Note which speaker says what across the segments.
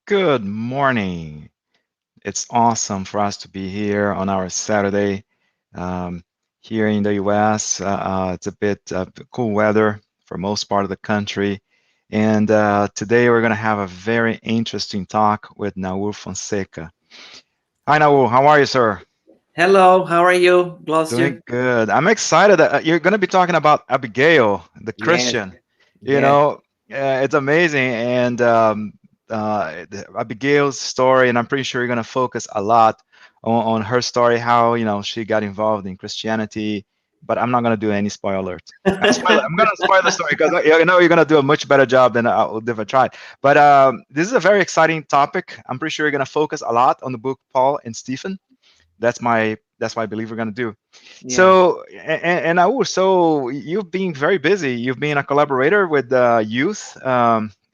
Speaker 1: Good morning. It's awesome for us to be here on our Saturday um, here in the US. It's a bit cool weather for most part of the country. And today we're going to have a very interesting talk with Nahur Fonseca. Hi, Nahur. How are you, sir?
Speaker 2: Hello, how are you, Glossier?
Speaker 1: Doing good. I'm excited that you're going to be talking about Abigail, the
Speaker 2: Yes,
Speaker 1: Christian. You
Speaker 2: yes,
Speaker 1: know, it's amazing. And Abigail's story, and I'm pretty sure you're going to focus a lot on her story, how, she got involved in Christianity. But I'm not going to do any spoilers. I'm going to spoil the story because you know you're going to do a much better job than I would ever try. But this is a very exciting topic. I'm pretty sure you're going to focus a lot on the book Paul and Stephen. That's what I believe we're gonna do.
Speaker 2: yeah.
Speaker 1: So and so you've been very busy. You've been a collaborator with the youth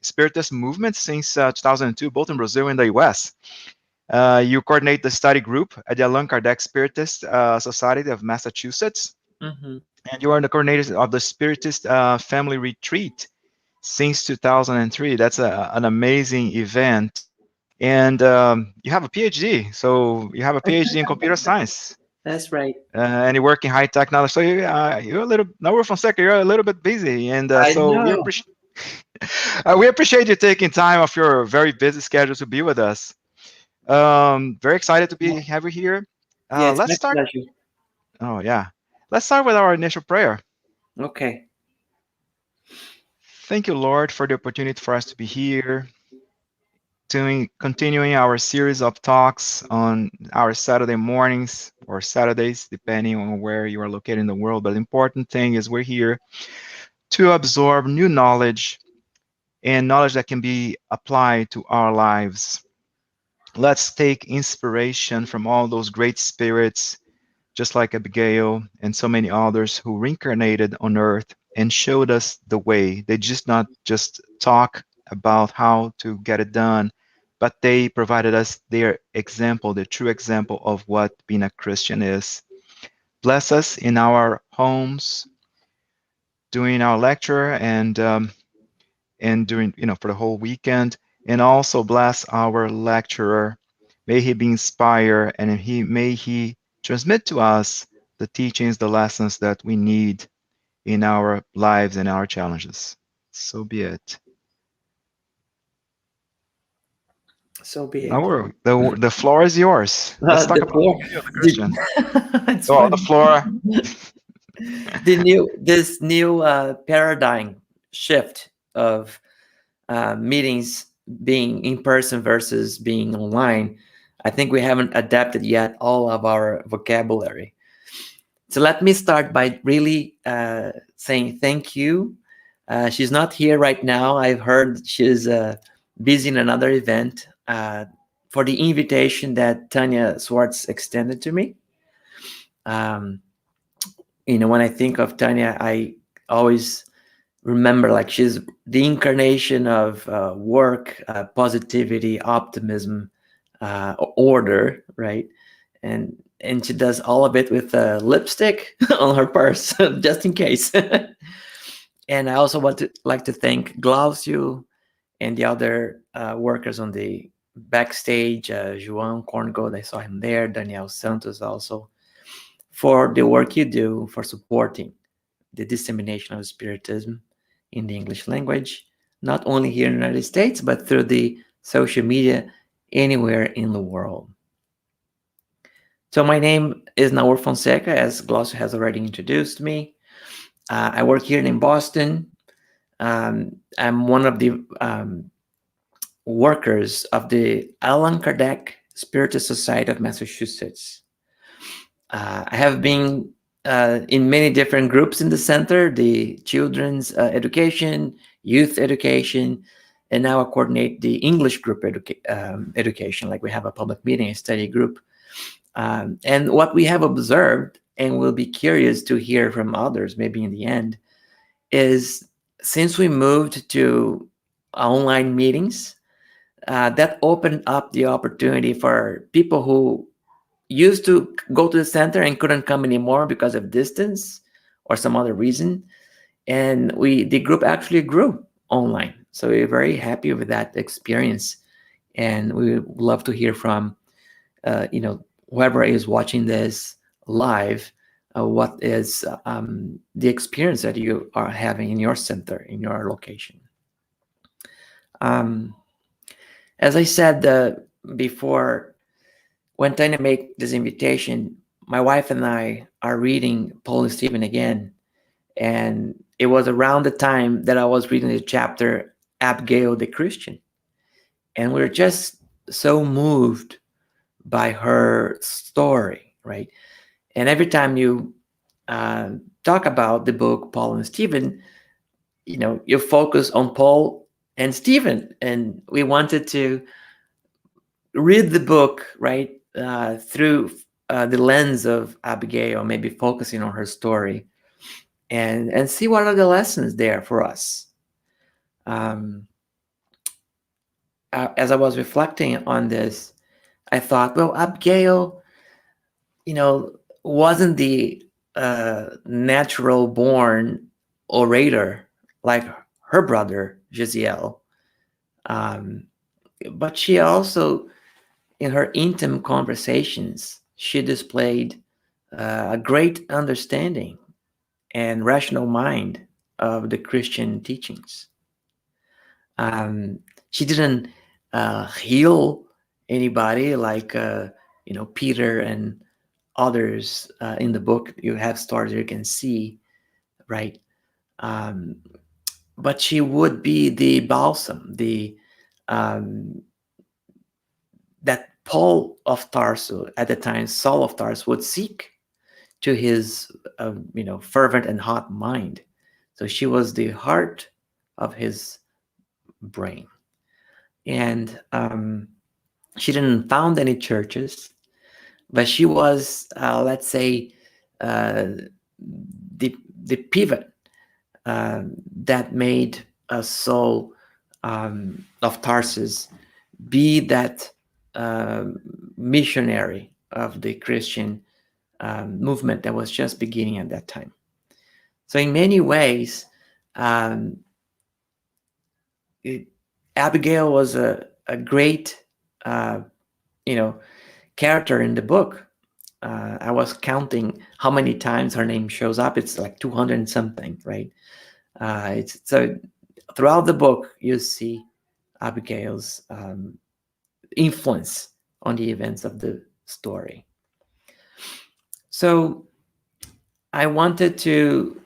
Speaker 1: Spiritist movement since 2002, both in Brazil and the US. You coordinate the study group at the Allan Kardec Spiritist Society of Massachusetts,
Speaker 2: Hmm.
Speaker 1: and you are the coordinator of the Spiritist Family Retreat since 2003. That's an amazing event. And you have a PhD, so you have a PhD in computer science,
Speaker 2: That's right.
Speaker 1: and you work in high technology. So you're a little, now we're from Fonseca, you're a little bit busy, and
Speaker 2: I
Speaker 1: so
Speaker 2: know.
Speaker 1: we appreciate you taking time off your very busy schedule to be with us. Very excited to be have you here.
Speaker 2: Yes,
Speaker 1: Let's
Speaker 2: my
Speaker 1: start.
Speaker 2: pleasure.
Speaker 1: Oh yeah, let's start with our initial prayer.
Speaker 2: Okay.
Speaker 1: Thank you, Lord, for the opportunity for us to be here, doing continuing our series of talks on our Saturday mornings or Saturdays, depending on where you are located in the world. But the important thing is we're here to absorb new knowledge and knowledge that can be applied to our lives. Let's take inspiration from all those great spirits, just like Abigail and so many others who reincarnated on earth and showed us the way. They just not just talk about how to get it done, but they provided us their example, the true example of what being a Christian is. Bless us in our homes, during our lecture, and during, for the whole weekend, and also bless our lecturer. May he be inspired, and may he transmit to us the teachings, the lessons that we need in our lives and our challenges. So be it.
Speaker 2: So be it.
Speaker 1: Now the floor is yours. Let's talk
Speaker 2: The
Speaker 1: about
Speaker 2: floor,
Speaker 1: you, the Christian.
Speaker 2: it's
Speaker 1: Oh, the
Speaker 2: funny.
Speaker 1: floor.
Speaker 2: This new paradigm shift of meetings being in person versus being online. I think we haven't adapted yet all of our vocabulary. So let me start by really saying thank you. She's not here right now. I've heard she's busy in another event for the invitation that Tanya Swartz extended to me. Um, when I think of Tanya, I always remember like she's the incarnation of work, positivity, optimism, order, right? And she does all of it with lipstick on her purse, just in case. And I also want to like to thank Glaucio and the other workers on the backstage, João Korngold, I saw him there, Daniel Santos also, for the work you do for supporting the dissemination of Spiritism in the English language, not only here in the United States, but through the social media anywhere in the world. So my name is Nahur Fonseca, as Glaucio has already introduced me. I work here in Boston. I'm one of the workers of the Allan Kardec Spiritist Society of Massachusetts. I have been in many different groups in the center, the children's education, youth education, and now I coordinate the English group education. Like we have a public meeting, a study group. And what we have observed, and we'll be curious to hear from others, maybe in the end, is since we moved to online meetings, that opened up the opportunity for people who used to go to the center and couldn't come anymore because of distance or some other reason. And the group actually grew online. So we're very happy with that experience. And we would love to hear from whoever is watching this live. What is the experience that you are having in your center, in your location? Um, as I said before, when trying to make this invitation, my wife and I are reading Paul and Stephen again. And it was around the time that I was reading the chapter Abigail the Christian. And we are just so moved by her story, right? And every time you uh, talk about the book Paul and Stephen, you focus on Paul and Stephen. And we wanted to read the book, right, through the lens of Abigail, maybe focusing on her story, and see what are the lessons there for us. Um, as I was reflecting on this, I thought, well, Abigail, wasn't the natural born orator like her brother Jeziel, um, but she also, in her intimate conversations, she displayed a great understanding and rational mind of the Christian teachings. She didn't heal anybody like Peter and others in the book. You have stories you can see, right? Um, but she would be the balsam, the um, that Paul of Tarsus at the time, Saul of Tarsus, would seek to his fervent and hot mind. So she was the heart of his brain, and she didn't found any churches, but she was, let's say, uh, the pivot that made Saul of Tarsus be that missionary of the Christian movement that was just beginning at that time. So in many ways, um, Abigail was a great, uh, character in the book. I was counting how many times her name shows up. It's like 200 and something, right? It's so throughout the book you see Abigail's influence on the events of the story. So I wanted to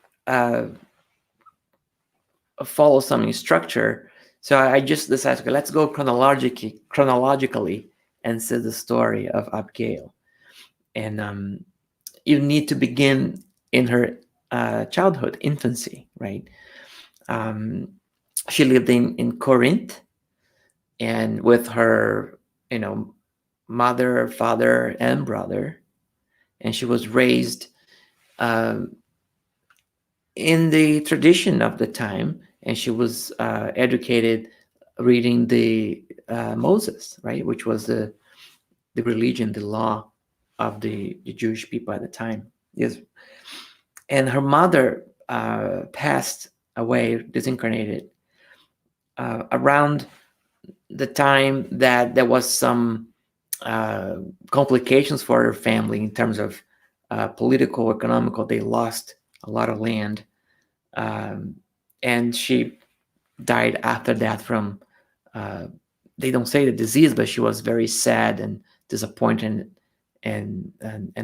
Speaker 2: follow some structure. So I just decided, okay, let's go chronologically and see the story of Abigail. And you need to begin in her childhood, infancy, right? She lived in Corinth, and with her, mother, father, and brother, and she was raised um, in the tradition of the time, and she was educated reading the Moses, right, which was the religion, the law of the Jewish people at the time. Yes, and her mother passed away, disincarnated, around the time that there was some uh, complications for her family in terms of political, economical. They lost a lot of land, um, and she died after that from. They don't say the disease, but she was very sad and disappointed, and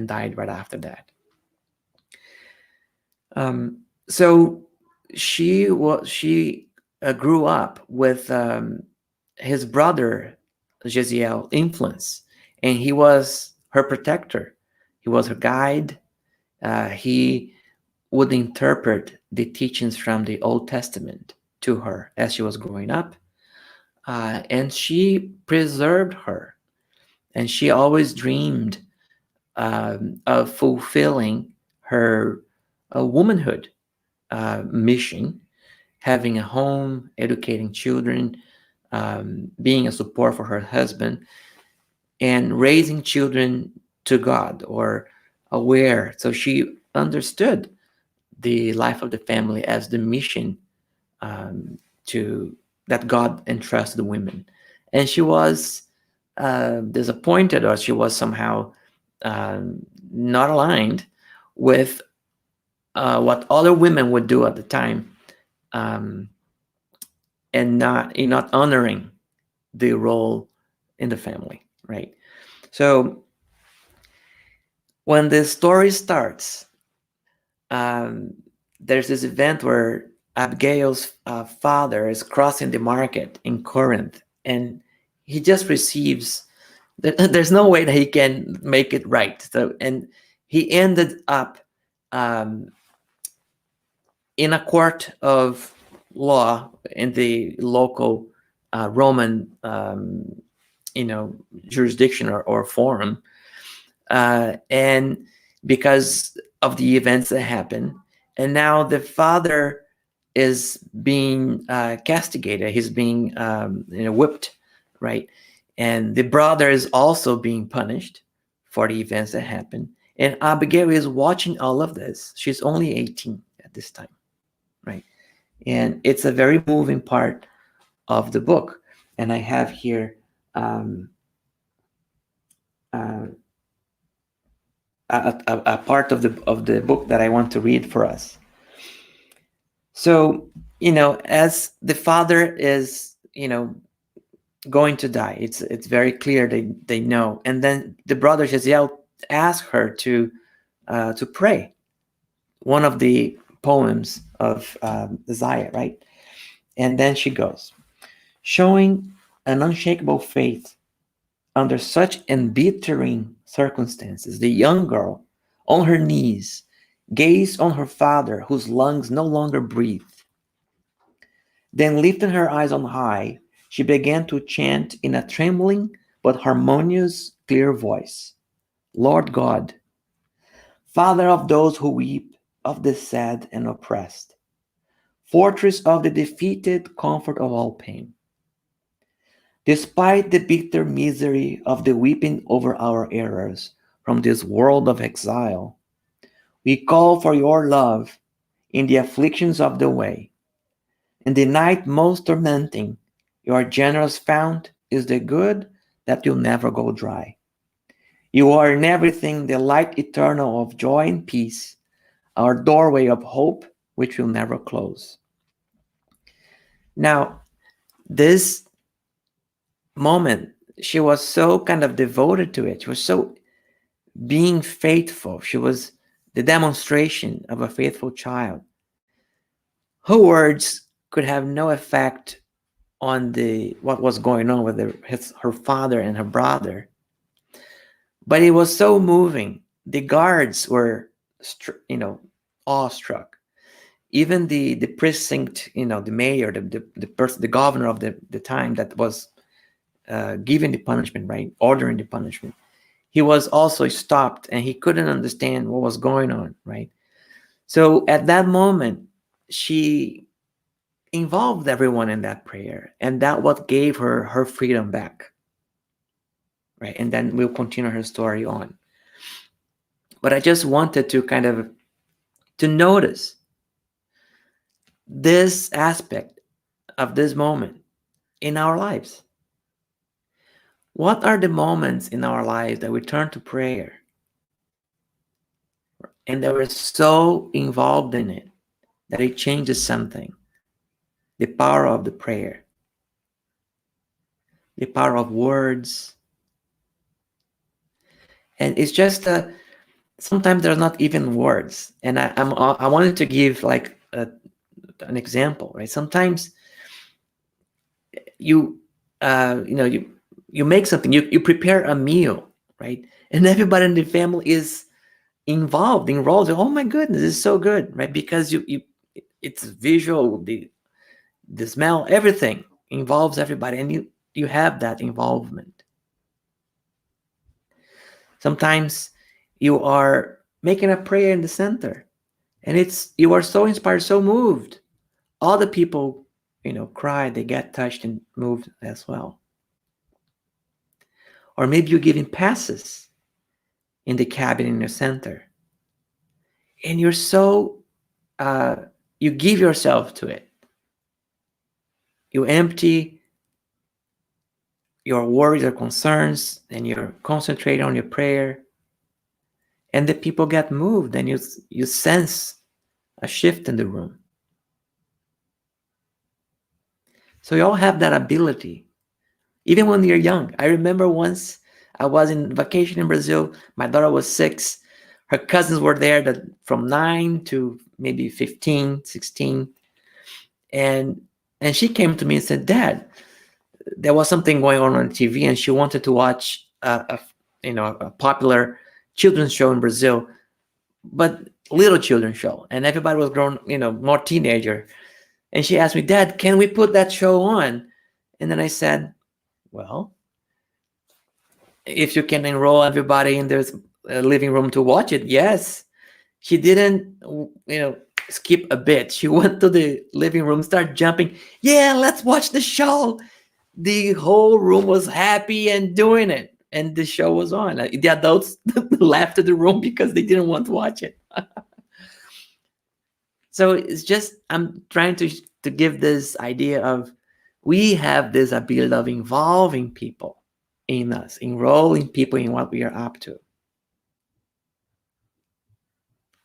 Speaker 2: died right after that. So she grew up with his brother Jeziel influence, and he was her protector. He was her guide. He would interpret the teachings from the Old Testament to her as she was growing up, and she preserved her. And she always dreamed of fulfilling her womanhood mission, having a home, educating children, being a support for her husband, and raising children to God or aware. So she understood the life of the family as the mission um, to that God entrusts the women. and she was disappointed, or she was somehow not aligned with what other women would do at the time, um, and not honoring the role in the family, right? So when the story starts, um, there's this event where Abigail's father is crossing the market in Corinth, and he just receives. There's no way that he can make it right. So, and he ended up um, in a court of law in the local Roman, jurisdiction or forum, and because of the events that happen, and now the father is being castigated. He's being whipped, right? And the brother is also being punished for the events that happen. And Abigail is watching all of this. She's only 18 at this time, right? And it's a very moving part of the book. And I have here uh, a part of the book that I want to read for us. So, as the father is, going to die, it's very clear they know. And then the brother Jaziel asked her to pray one of the poems of Isaiah, right? And then she goes, showing an unshakable faith under such embittering circumstances, the young girl, on her knees, gazed on her father, whose lungs no longer breathed. Then, lifting her eyes on high, she began to chant in a trembling but harmonious, clear voice, Lord God, Father of those who weep, of the sad and oppressed, fortress of the defeated, comfort of all pain. Despite the bitter misery of the weeping over our errors from this world of exile, we call for your love in the afflictions of the way. In the night most tormenting, your generous fount is the good that will never go dry. You are in everything the light eternal of joy and peace, our doorway of hope which will never close. Now, this moment, she was so kind of devoted to it. She was so being faithful. She was the demonstration of a faithful child. Her words could have no effect on what was going on with her father and her brother, but it was so moving. The guards were, awestruck. Even the precinct, the mayor, the person, the governor of the time that was giving the punishment, right, ordering the punishment, he was also stopped and he couldn't understand what was going on, right? So at that moment, she involved everyone in that prayer, and that what gave her freedom back, right? And then we'll continue her story on. But I just wanted to kind of to notice this aspect of this moment in our lives. What are the moments in our lives that we turn to prayer and that we're so involved in it that it changes something? The power of the prayer, the power of words. And it's just sometimes there's not even words. And I wanted to give like an example, right? Sometimes you you make something, you prepare a meal, right? And everybody in the family is enrolled. Oh my goodness, this is so good, right? Because it's visual, the smell, everything involves everybody, and you have that involvement. Sometimes you are making a prayer in the center, and you are so inspired, so moved. All the people, cry, they get touched and moved as well. Or maybe you're giving passes in the cabin in the center, and you're so you give yourself to it. You empty your worries or concerns, and you're concentrating on your prayer, and the people get moved, and you sense a shift in the room. So you all have that ability, even when you're young. I remember once I was in vacation in Brazil. My daughter was 6. Her cousins were there that from 9 to maybe 15, 16. And she came to me and said, Dad, there was something going on TV, and she wanted to watch a popular children's show in Brazil, but little children's show, and everybody was grown, more teenager. And she asked me, Dad, can we put that show on? And then I said, well, if you can enroll everybody in this living room to watch it, yes. She didn't, skip a bit. She went to the living room, started jumping. Yeah, let's watch the show. The whole room was happy and doing it, and the show was on. The adults left the room because they didn't want to watch it. So it's just, I'm trying to give this idea of, we have this ability of involving people in us, enrolling people in what we are up to,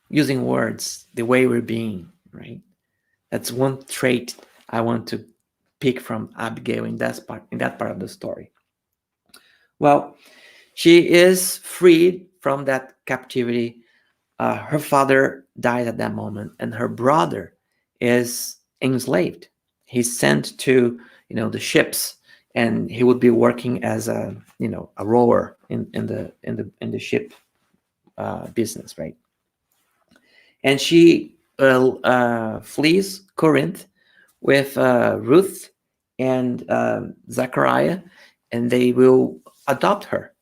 Speaker 2: using words the way we're being, right? That's one trait I want to pick from Abigail in that part of the story. Well, she is freed from that captivity. Her father died at that moment, and her brother is enslaved. He's sent to the ships, and he would be working as a rower in the ship business, right? And she flees Corinth with Ruth and Zachariah, and they will adopt her,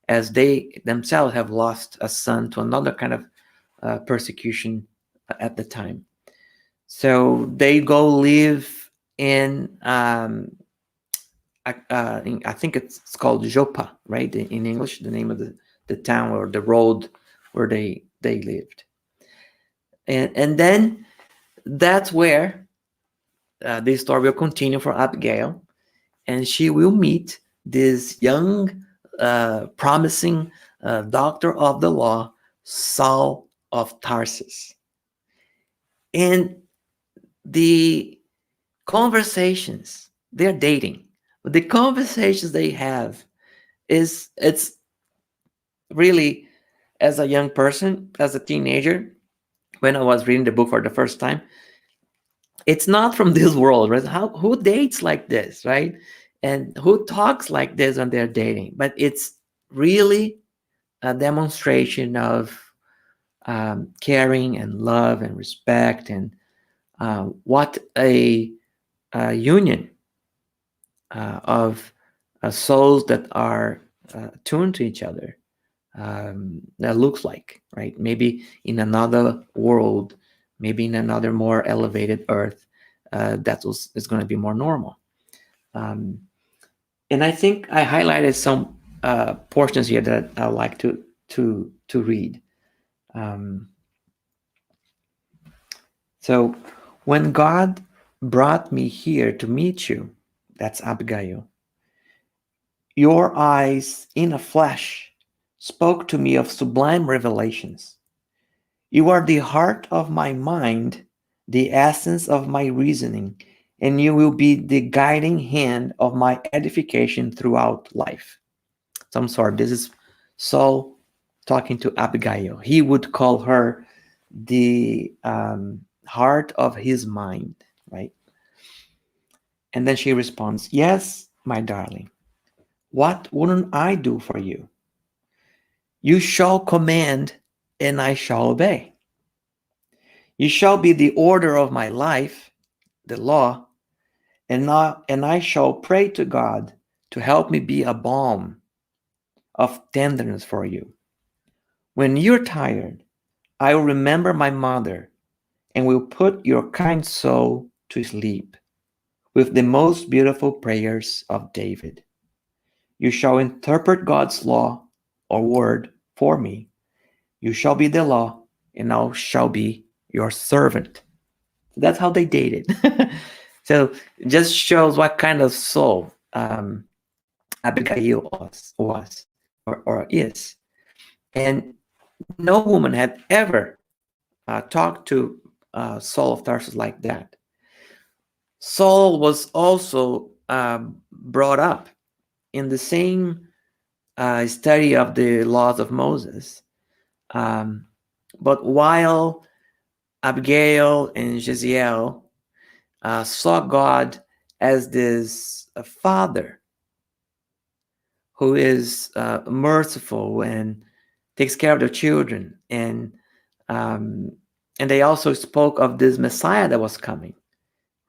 Speaker 2: as they themselves have lost a son to another kind of persecution at the time. So they go live in, I think it's called Joppa, right? In English, the name of the town or the road where they lived. And then that's where this story will continue for Abigail, and she will meet this young, promising doctor of the law, Saul of Tarsus. And the conversations, they're dating, but the conversations they have it's really, as a young person, as a teenager, when I was reading the book for the first time, it's not from this world, right? Who dates like this, right? And who talks like this when they're dating? But it's really a demonstration of caring and love and respect, and what a union of souls that are tuned to each other that looks like, right? Maybe in another world, maybe in another more elevated earth, is going to be more normal. And I think I highlighted some portions here that I would like to read. So, when God brought me here to meet you, that's Abigail, your eyes in a flesh spoke to me of sublime revelations. You are the heart of my mind, the essence of my reasoning, and you will be the guiding hand of my edification throughout life. So I'm sorry, this is Saul talking to Abigail. He would call her the heart of his mind, right? And then she responds, yes, my darling, what wouldn't I do for you? You shall command, and I shall obey. You shall be the order of my life, the law, and I shall pray to God to help me be a balm of tenderness for you. When you're tired, I will remember my mother and will put your kind soul to sleep with the most beautiful prayers of David. You shall interpret God's law or word for me. You shall be the law, and I shall be your servant. That's how they dated. So it just shows what kind of soul Abigail was or is. And no woman had ever talked to Saul of Tarsus like that. Saul was also brought up in the same study of the laws of Moses. But while Abigail and Jeziel saw God as this father who is merciful and takes care of their children, um, and they also spoke of this Messiah that was coming,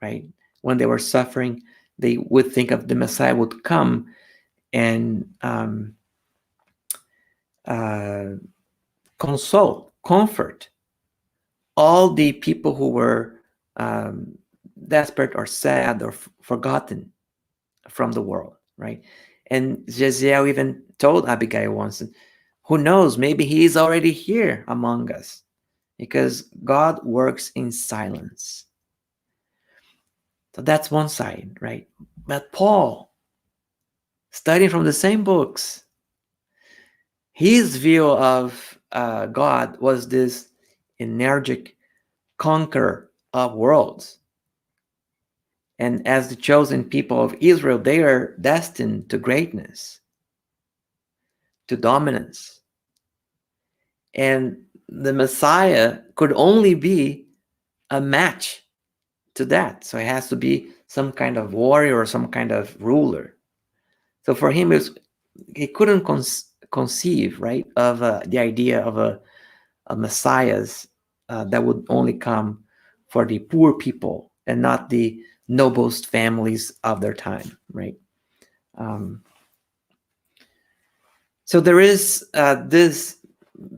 Speaker 2: right? When they were suffering, they would think of the Messiah would come and console, comfort all the people who were desperate or sad or forgotten from the world, right? And Jeziel even told Abigail once, who knows, maybe he is already here among us, because God works in silence. So that's one side, right? But Paul, studying from the same books, his view of God was this energetic conqueror of worlds. And as the chosen people of Israel, they are destined to greatness, to dominance. And the Messiah could only be a match to that. So it has to be some kind of warrior or some kind of ruler. So for him, he couldn't conceive, right, of the idea of a Messiahs that would only come for the poor people and not the noblest families of their time, right? So there is this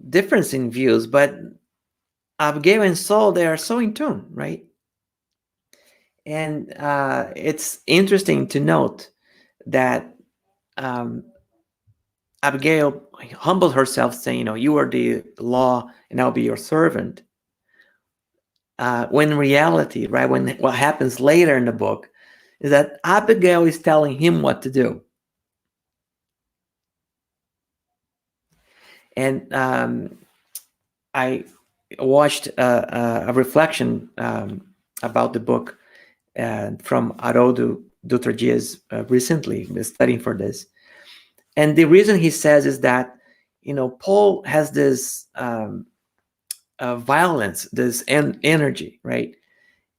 Speaker 2: difference in views, but Abigail and Saul, they are so in tune, right? And it's interesting to note that Abigail humbled herself, saying, you are the law and I'll be your servant. When in reality, right, when what happens later in the book is that Abigail is telling him what to do. And I watched a reflection about the book from Haroldo Dutra Dias recently, studying for this. And the reason he says is that, Paul has this violence, this energy, right?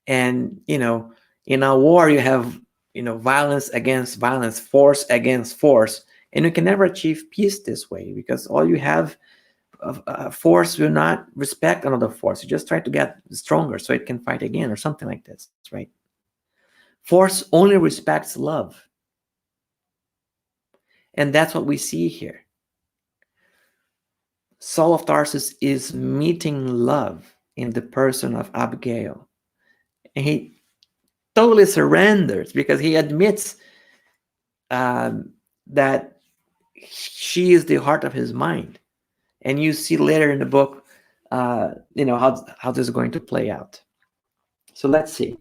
Speaker 2: And, in a war, you have, violence against violence, force against force. And you can never achieve peace this way, because all you have, force will not respect another force. You just try to get stronger so it can fight again or something like this, right? Force only respects love. And that's what we see here. Saul of Tarsus is meeting love in the person of Abigail. And he totally surrenders because he admits that she is the heart of his mind. And you see later in the book, how this is going to play out. So let's see.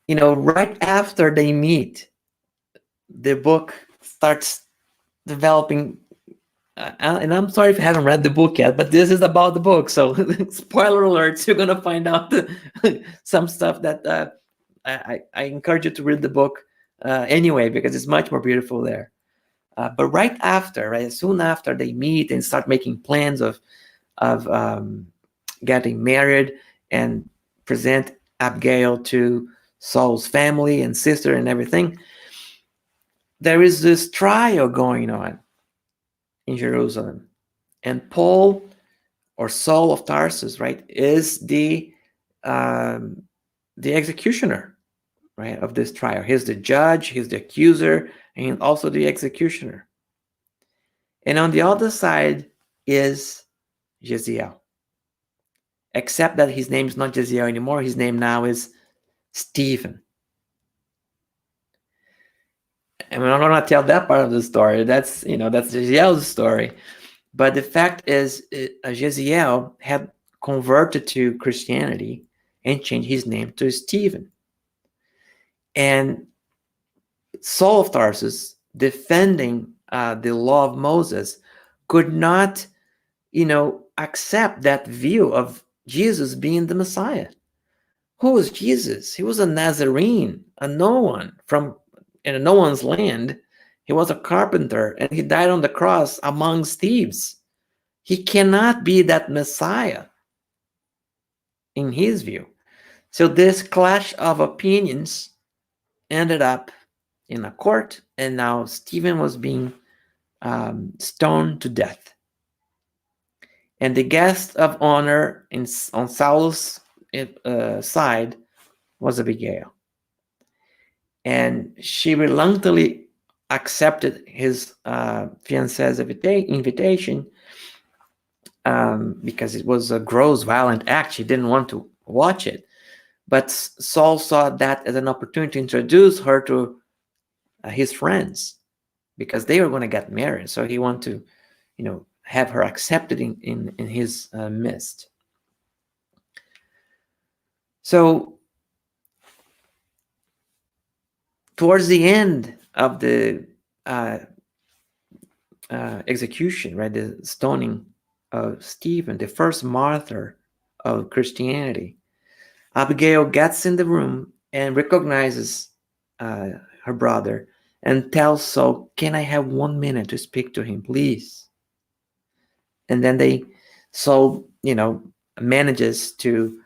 Speaker 2: Right after they meet, the book starts developing. And I'm sorry if you haven't read the book yet, but this is about the book. So spoiler alerts, you're going to find out some stuff that I encourage you to read the book anyway, because it's much more beautiful there. But right after, right, soon after they meet and start making plans of getting married and present Abigail to Saul's family and sister and everything, there is this trial going on in Jerusalem. And Paul, or Saul of Tarsus, right, is the executioner, right, of this trial. He's the judge, he's the accuser, and also the executioner. And on the other side is Jeziel. Except that his name is not Jeziel anymore. His name now is Stephen. And I'm not going to tell that part of the story. That's Jeziel's story. But the fact is, Jeziel had converted to Christianity and changed his name to Stephen. And Saul of Tarsus, defending the law of Moses, could not, accept that view of Jesus being the Messiah. Who was Jesus? He was a Nazarene, a no one from in no one's land. He was a carpenter and he died on the cross amongst thieves. He cannot be that Messiah in his view. So this clash of opinions ended up in a court, and now Stephen was being stoned to death. And the guest of honor on Saul's side was Abigail. And she reluctantly accepted his fiancé's invitation because it was a gross, violent act. She didn't want to watch it. But Saul saw that as an opportunity to introduce her to his friends, because they were going to get married. So he wanted to, have her accepted in his midst. So towards the end of the execution, right, the stoning of Stephen, the first martyr of Christianity, Abigail gets in the room and recognizes her brother and tells Saul, "Can I have 1 minute to speak to him, please?" And then Saul, manages to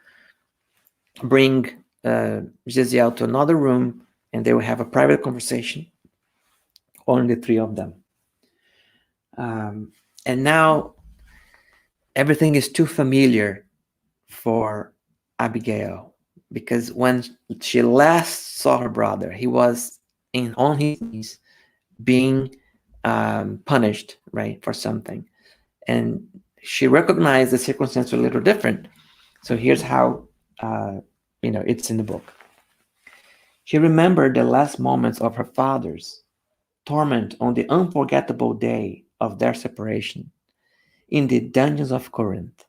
Speaker 2: bring Jeziel to another room, and they will have a private conversation, only the three of them. And now everything is too familiar for Abigail, because when she last saw her brother, he was on his knees being punished, right, for something. And she recognized the circumstance a little different. So here's how, it's in the book. She remembered the last moments of her father's torment on the unforgettable day of their separation in the dungeons of Corinth.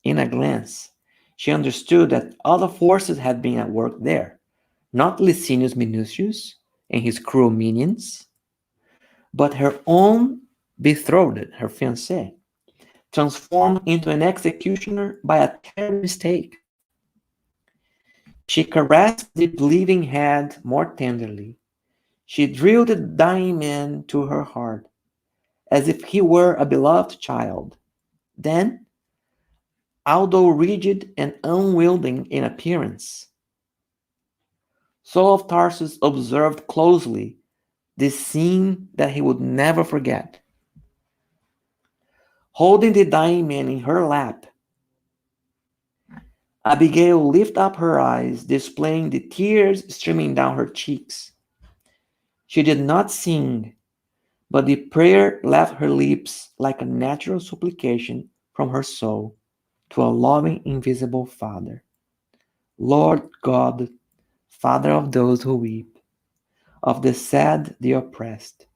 Speaker 2: In a glance, she understood that other forces had been at work there, not Licinius Minucius and his cruel minions, but her own betrothed, her fiancé, transformed into an executioner by a terrible mistake. She caressed the bleeding head more tenderly. She drilled the dying man to her heart, as if he were a beloved child. Then, although rigid and unwielding in appearance, Saul of Tarsus observed closely this scene that he would never forget. Holding the dying man in her lap, Abigail lifted up her eyes, displaying the tears streaming down her cheeks. She did not sing, but the prayer left her lips like a natural supplication from her soul to a loving, invisible Father. Lord God, Father of those who weep, of the sad, the oppressed,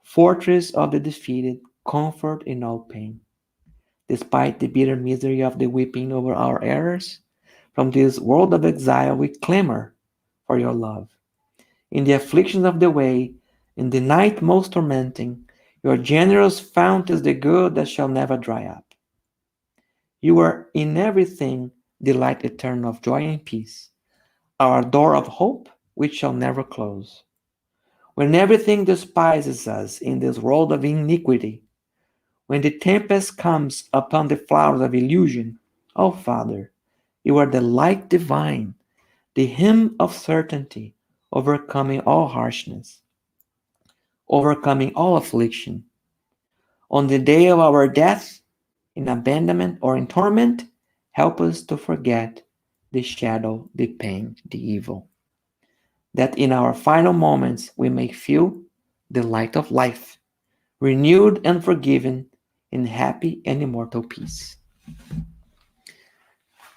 Speaker 2: fortress of the defeated, comfort in all pain. Despite the bitter misery of the weeping over our errors, from this world of exile we clamor for your love. In the afflictions of the way, in the night most tormenting, your generous fount is the good that shall never dry up. You are in everything the light eternal of joy and peace, our door of hope which shall never close. When everything despises us in this world of iniquity, when the tempest comes upon the flowers of illusion, O Father, you are the light divine, the hymn of certainty, overcoming all harshness, overcoming all affliction. On the day of our death, in abandonment or in torment, help us to forget the shadow, the pain, the evil, that in our final moments we may feel the light of life, renewed and forgiven in happy and immortal peace.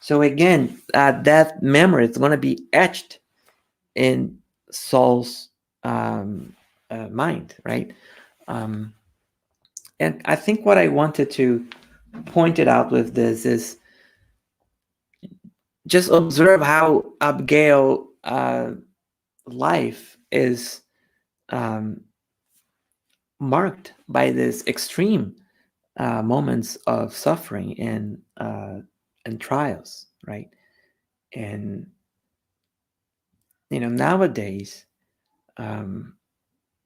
Speaker 2: So again, that memory is going to be etched in Saul's mind, right? And I think what I wanted to point it out with this is just observe how Abigail life is um, marked by this extreme moments of suffering and trials, right? And nowadays, um,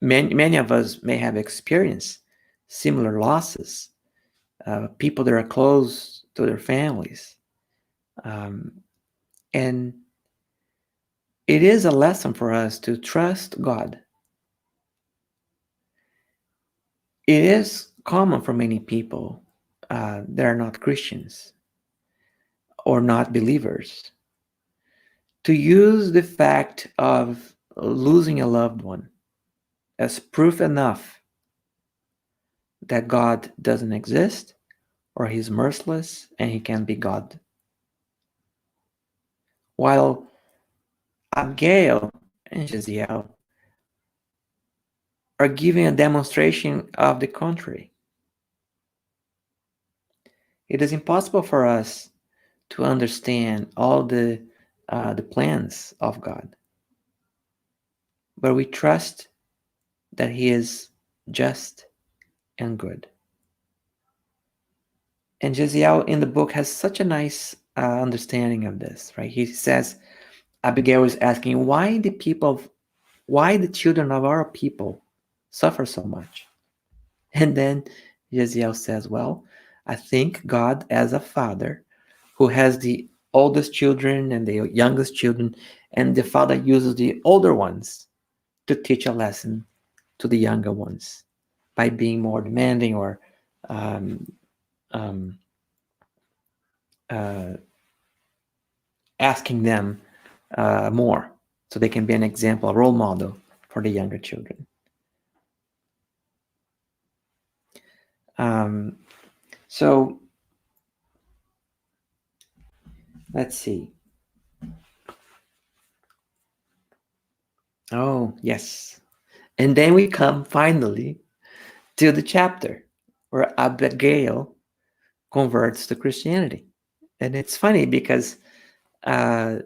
Speaker 2: many of us may have experienced similar losses, people that are close to their families, um, and it is a lesson for us to trust God. It is common for many people that are not Christians or not believers to use the fact of losing a loved one as proof enough that God doesn't exist or he's merciless and he can be God. While Abigail and Jeziel are giving a demonstration of the contrary. It is impossible for us to understand all the plans of God, but we trust that He is just and good. And Jeziel in the book has such a nice understanding of this, right? He says Abigail is asking why the children of our people suffer so much, and then Jeziel says, well, I think God as a father who has the oldest children and the youngest children, and the father uses the older ones to teach a lesson to the younger ones by being more demanding or um, um, uh, asking them more so they can be an example, a role model for the younger children. So let's see. Oh, yes. And then we come finally to the chapter where Abigail converts to Christianity. And it's funny because uh,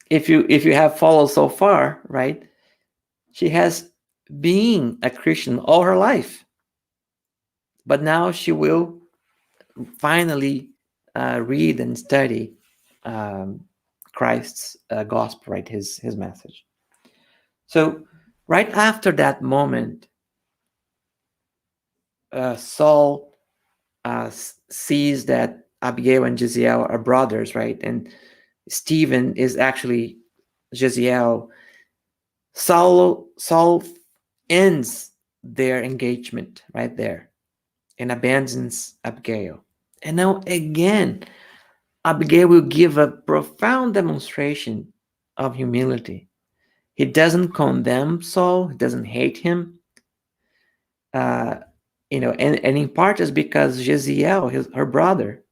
Speaker 2: if you have followed so far, right, she has been a Christian all her life, but now she will finally read and study um, Christ's gospel, right, his message. So right after that moment, Saul sees that Abigail and Jeziel are brothers, right? And Stephen is actually Jeziel. Saul ends their engagement right there and abandons Abigail. And now again, Abigail will give a profound demonstration of humility. He doesn't condemn Saul, he doesn't hate him. Uh, and in part is because Jeziel, her brother,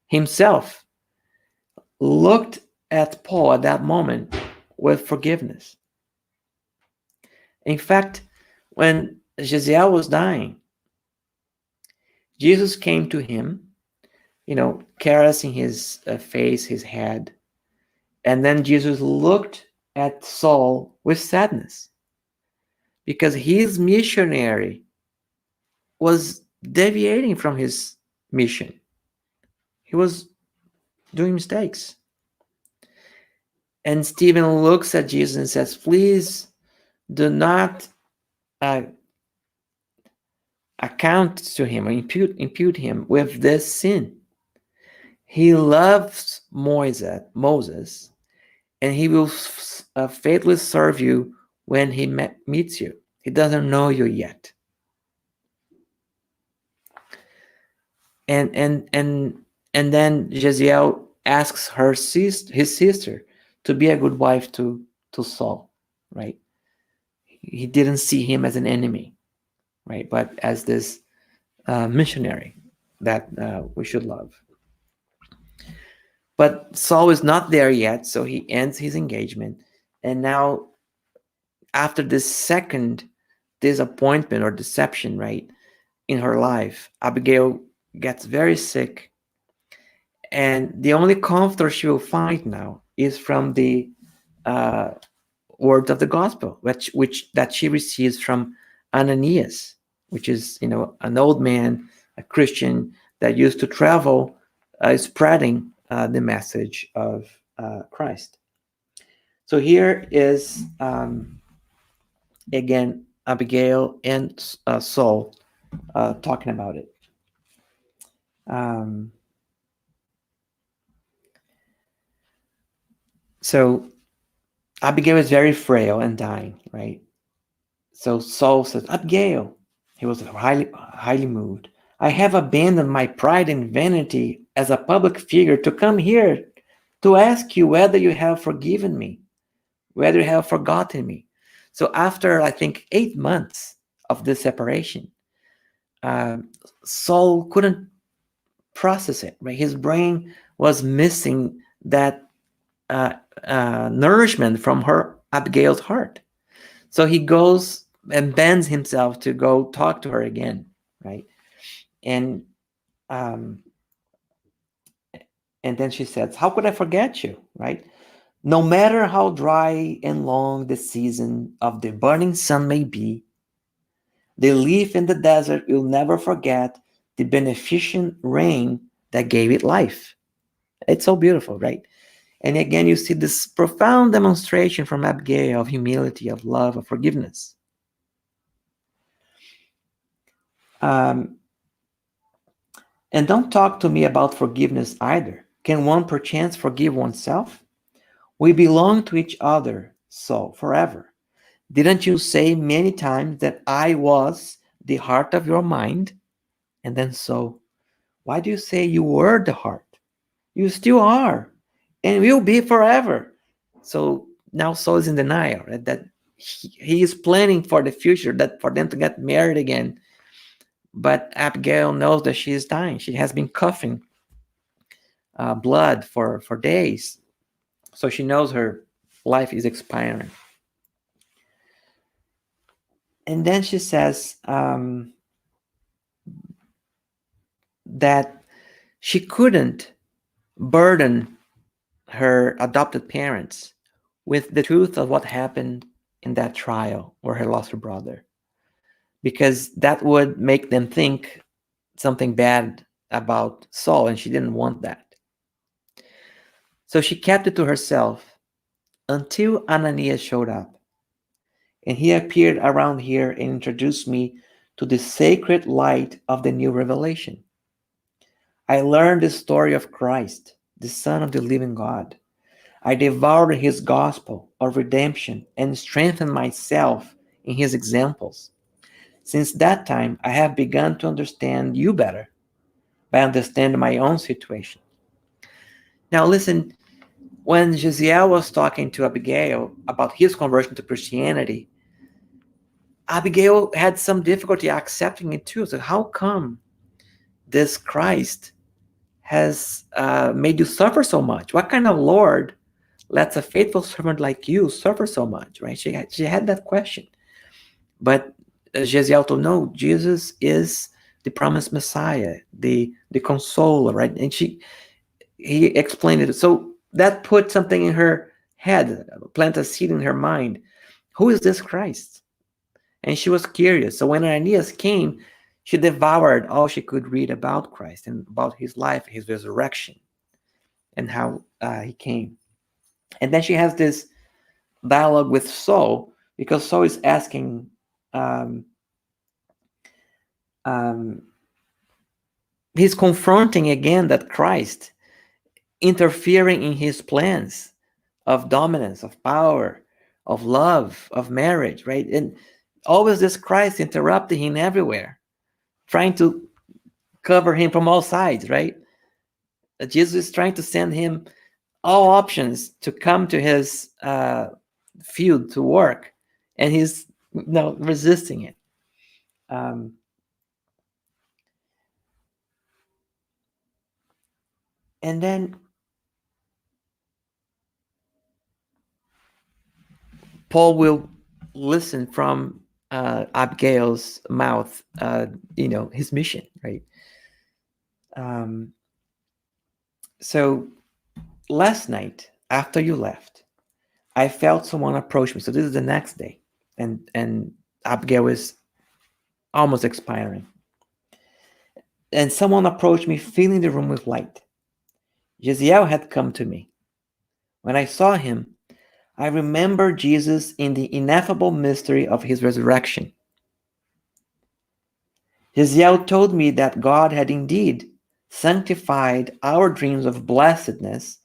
Speaker 2: himself looked at Paul at that moment with forgiveness. In fact, when Jeziel was dying, Jesus came to him, caressing his face, his head. And then Jesus looked at Saul with sadness because his missionary was deviating from his mission. He was doing mistakes. And Stephen looks at Jesus and says, please do not account to him or impute him with this sin. He loves Moses, and he will faithfully serve you when he meets you. He doesn't know you yet. And then Jeziel asks his sister, to be a good wife to Saul, right? He didn't see him as an enemy, right? But as this missionary that we should love. But Saul is not there yet, so he ends his engagement. And now, after this second disappointment or deception, right, in her life, Abigail gets very sick. And the only comfort she will find now is from the words of the gospel, which that she receives from Ananias, which is an old man, a Christian that used to travel, spreading the message of Christ. So here is again Abigail and Saul talking about it. Um, so Abigail is very frail and dying, right? So Saul says, Abigail, he was highly moved. I have abandoned my pride and vanity as a public figure to come here to ask you whether you have forgiven me, whether you have forgotten me. So after, I think, 8 months of this separation, um, Saul couldn't process it, right? His brain was missing that uh, nourishment from her, Abigail's heart. So he goes and bends himself to go talk to her again, right? And um, and then she says, "How could I forget you?" Right? No matter how dry and long the season of the burning sun may be, the leaf in the desert will never forget the beneficent rain that gave it life. It's so beautiful, right? And again, you see this profound demonstration from Abigail of humility, of love, of forgiveness. Um, and don't talk to me about forgiveness either. Can one perchance forgive oneself? We belong to each other, so forever. Didn't you say many times that I was the heart of your mind? And then so, why do you say you were the heart? You still are and will be forever. So now Saul is in denial, right? That he is planning for the future, that for them to get married again. But Abigail knows that she is dying. She has been coughing blood for days. So she knows her life is expiring. And then she says that she couldn't burden her adopted parents with the truth of what happened in that trial where he lost her brother, because that would make them think something bad about Saul, and she didn't want that. So she kept it to herself until Ananias showed up. And he appeared around here and introduced me to the sacred light of the new revelation. I learned the story of Christ, the Son of the living God. I devoured his gospel of redemption and strengthened myself in his examples. Since that time, I have begun to understand you better by understanding my own situation. Now, listen, when Jeziel was talking to Abigail about his conversion to Christianity, Abigail had some difficulty accepting it too. So, how come this Christ has made you suffer so much? What kind of Lord lets a faithful servant like you suffer so much, right? She had that question. But Jeziel told, no, Jesus is the promised Messiah, the consoler, right? And he explained it. So that put something in her head, plant a seed in her mind. Who is this Christ? And she was curious. So when Ananias came, she devoured all she could read about Christ and about his life, his resurrection, and how he came. And then she has this dialogue with Saul, because Saul is asking, um, um, he's confronting again that Christ interfering in his plans of dominance, of power, of love, of marriage, right? And always this Christ interrupting him everywhere, trying to cover him from all sides, right? Jesus is trying to send him all options to come to his field to work, and he's resisting it. Um, and then Paul will listen from Abigail's mouth, his mission, right? Um, so last night, after you left, I felt someone approach me. So this is the next day, and Abigail is almost expiring. And someone approached me, filling the room with light. Jeziel had come to me. When I saw him, I remembered Jesus in the ineffable mystery of his resurrection. Jeziel told me that God had indeed sanctified our dreams of blessedness,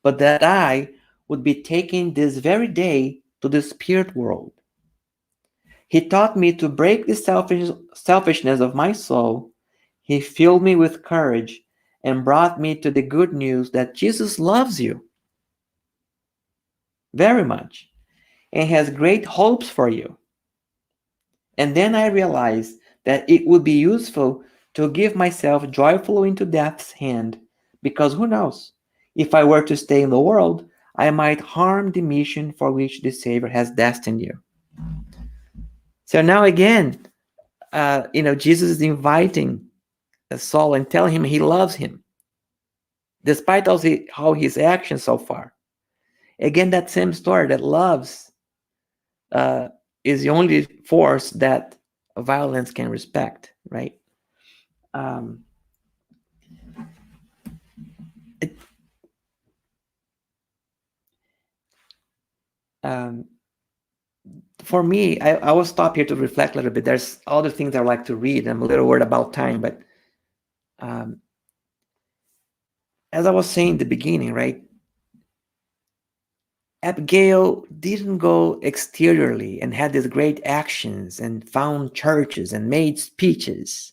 Speaker 2: but that I would be taken this very day to the spirit world. He taught me to break the selfishness of my soul. He filled me with courage and brought me to the good news that Jesus loves you very much and has great hopes for you. And then I realized that it would be useful to give myself joyfully into death's hand, because who knows? If I were to stay in the world, I might harm the mission for which the Savior has destined you. So now again, Jesus is inviting Saul and telling him he loves him, despite all his actions so far. Again, that same story that loves uh, is the only force that violence can respect, right? Um, it, um, for me, I will stop here to reflect a little bit. There's other things I would like to read. I'm a little worried about time, but um, as I was saying in the beginning, right? Abigail didn't go exteriorly and had these great actions and found churches and made speeches,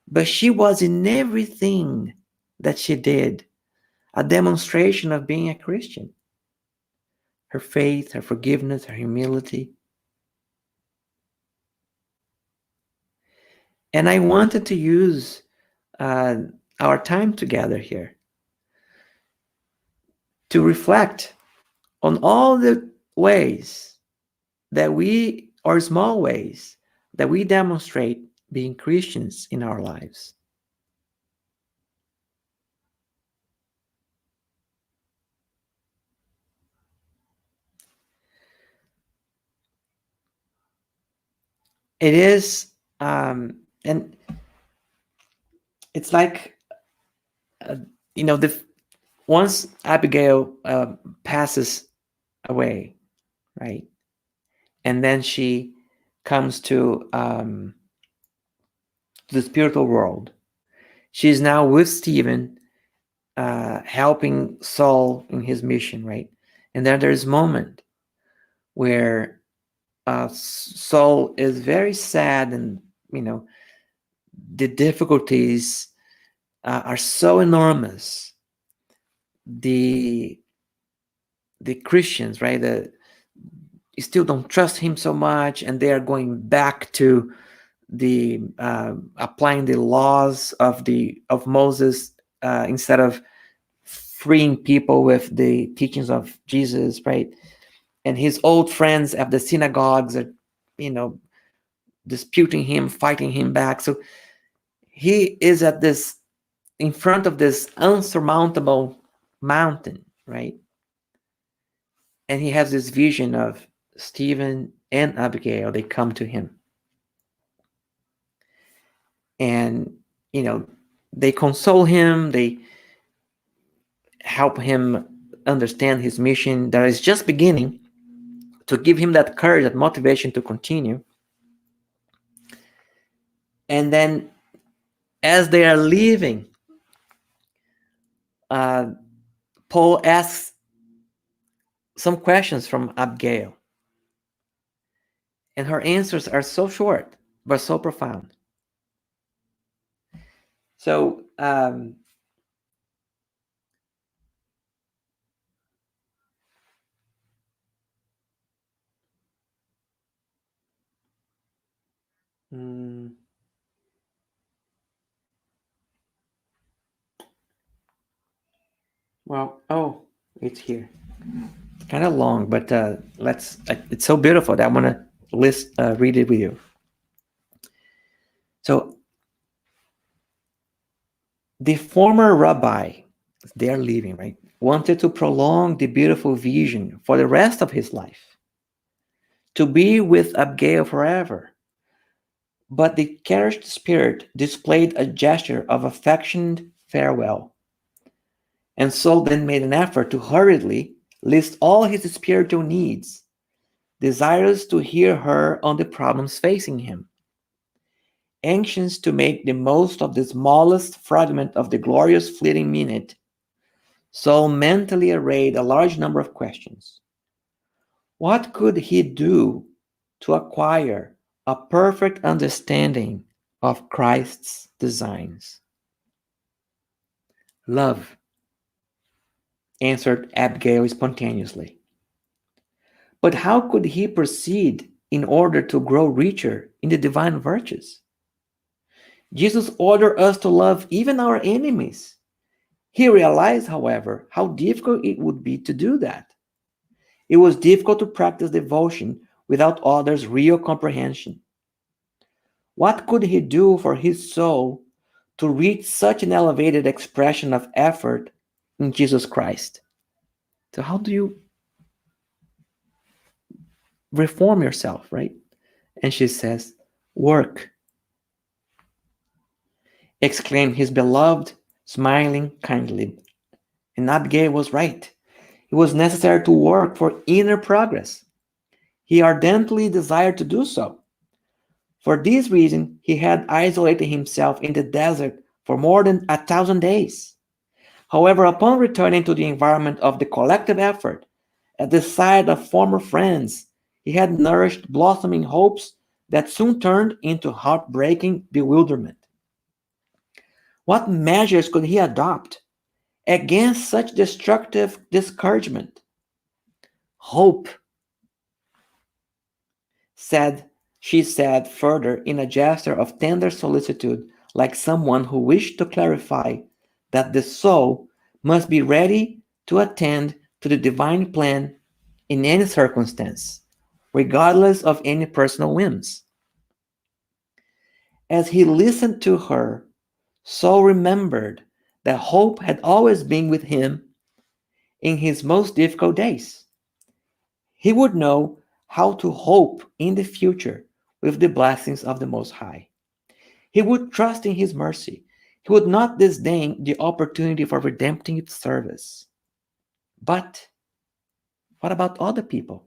Speaker 2: but she was in everything that she did a demonstration of being a Christian. Her faith, her forgiveness, her humility. And I wanted to use uh, our time together here to reflect on all the ways that we, or small ways, that we demonstrate being Christians in our lives. It is, and it's like, uh, the once Abigail passes away, right, and then she comes to the spiritual world. She's now with Stephen, helping Saul in his mission, right? And then there's a moment where Saul is very sad, and the difficulties are so enormous. The Christians, right? Still don't trust him so much, and they are going back to the applying the laws of Moses instead of freeing people with the teachings of Jesus, right? And his old friends at the synagogues are, disputing him, fighting him back. So he is in front of this unsurmountable mountain, right? And he has this vision of Stephen and Abigail. They come to him, and they console him. They help him understand his mission that is just beginning, to give him that courage, that motivation to continue. And then, as they are leaving, Paul asks some questions from Abigail, and her answers are so short but so profound. So it's here. It's kind of long, but it's so beautiful that I want to read it with you. So the former rabbi, they're leaving, right? wanted to prolong the beautiful vision for the rest of his life, to be with Abigail forever. But the cherished spirit displayed a gesture of affectionate farewell, and Saul then made an effort to hurriedly list all his spiritual needs, desirous to hear her on the problems facing him. Anxious to make the most of the smallest fragment of the glorious fleeting minute, Saul mentally arrayed a large number of questions. What could he do to acquire a perfect understanding of Christ's designs? Love, answered Abigail spontaneously. But how could he proceed in order to grow richer in the divine virtues? Jesus ordered us to love even our enemies. He realized, however, how difficult it would be to do that. It was difficult to practice devotion without others' real comprehension. What could he do for his soul to reach such an elevated expression of effort in Jesus Christ? So, how do you reform yourself, right? And she says, work, exclaimed his beloved, smiling kindly. And Abigail was right. It was necessary to work for inner progress. He ardently desired to do so. For this reason, he had isolated himself in the desert for more than 1,000 days. However, upon returning to the environment of the collective effort, at the side of former friends, he had nourished blossoming hopes that soon turned into heartbreaking bewilderment. What measures could he adopt against such destructive discouragement? Hope, said she said further in a gesture of tender solicitude, like someone who wished to clarify that the soul must be ready to attend to the divine plan in any circumstance, regardless of any personal whims. As he listened to her, Saul remembered that hope had always been with him in his most difficult days. He would know how to hope in the future with the blessings of the Most High. He would trust in His mercy. He would not disdain the opportunity for redemptive service. But what about other people?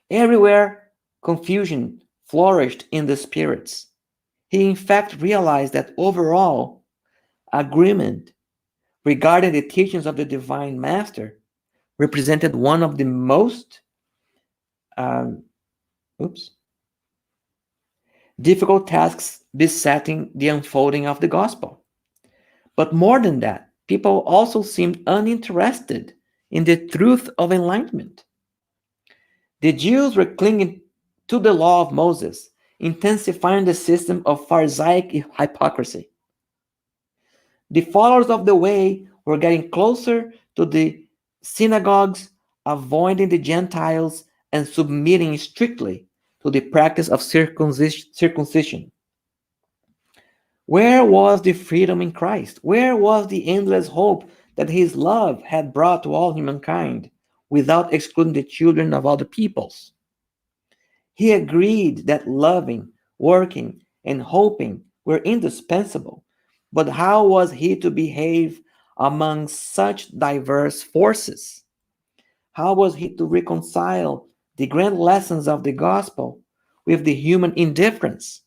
Speaker 2: Everywhere confusion flourished in the spirits. He in fact realized that overall agreement regarding the teachings of the Divine Master represented one of the most um, oops, difficult tasks besetting the unfolding of the gospel. But more than that, people also seemed uninterested in the truth of enlightenment. The Jews were clinging to the law of Moses, intensifying the system of Pharisaic hypocrisy. The followers of the way were getting closer to the synagogues, avoiding the Gentiles, and submitting strictly to the practice of circumcision. Where was the freedom in Christ? Where was the endless hope that his love had brought to all humankind without excluding the children of other peoples? He agreed that loving, working, and hoping were indispensable, but how was he to behave among such diverse forces? How was he to reconcile the grand lessons of the gospel with the human indifference?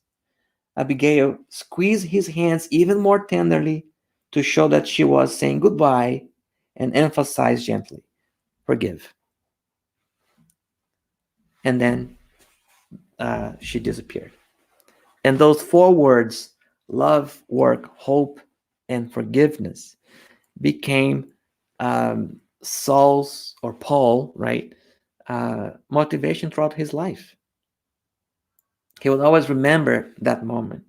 Speaker 2: Abigail squeezed his hands even more tenderly to show that she was saying goodbye and emphasized gently, forgive. And then she disappeared. And those four words, love, work, hope, and forgiveness, became Saul's or Paul, right, motivation throughout his life. He would always remember that moment.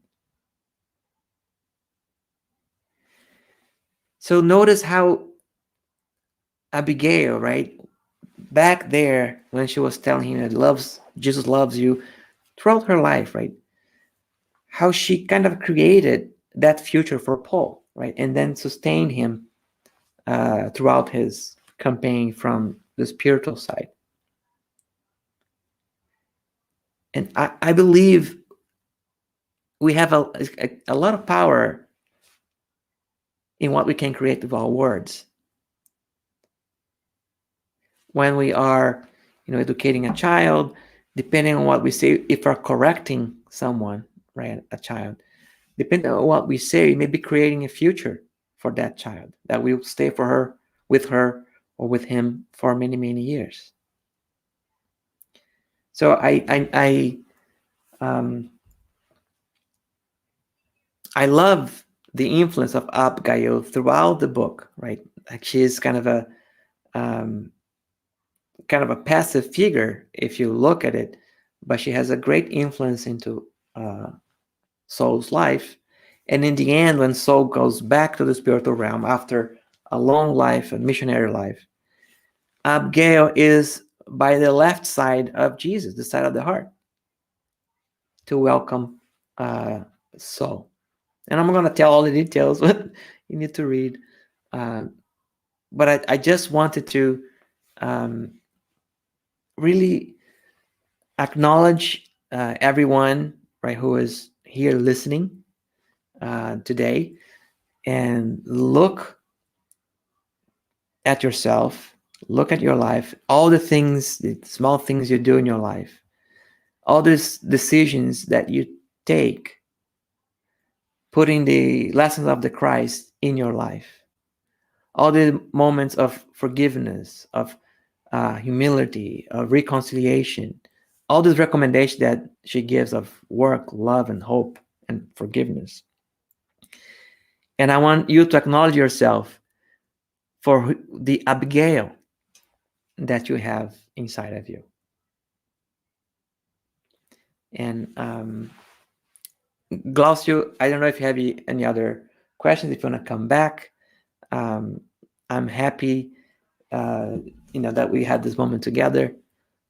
Speaker 2: So notice how Abigail, right, back there when she was telling him that Jesus loves you throughout her life, right, how she kind of created that future for Paul, right, and then sustained him throughout his campaign from the spiritual side. And I believe we have a lot of power in what we can create with our words. When we are, educating a child, depending on what we say, if we're correcting someone, right, a child, depending on what we say, we may be creating a future for that child that will stay with her, or with him for many, many years. So um, I love the influence of Abigail throughout the book, right? Like she's um, kind of a passive figure if you look at it, but she has a great influence into uh, Saul's life. And in the end, when Saul goes back to the spiritual realm after a long life, a missionary life, Abigail is by the left side of Jesus, the side of the heart, to welcome uh, Saul. And I'm going to tell all the details, but you need to read. Uh, but I just wanted to um, really acknowledge everyone, right, who is here listening today, and look at yourself, look at your life, all the things, the small things you do in your life, all these decisions that you take, putting the lessons of the Christ in your life, all the moments of forgiveness, of humility, of reconciliation, all these recommendations that she gives of work, love, and hope and forgiveness. And I want you to acknowledge yourself for the Abigail that you have inside of you. And Glaucio, I don't know if you have any other questions. If you want to come back, um, I'm happy, that we had this moment together.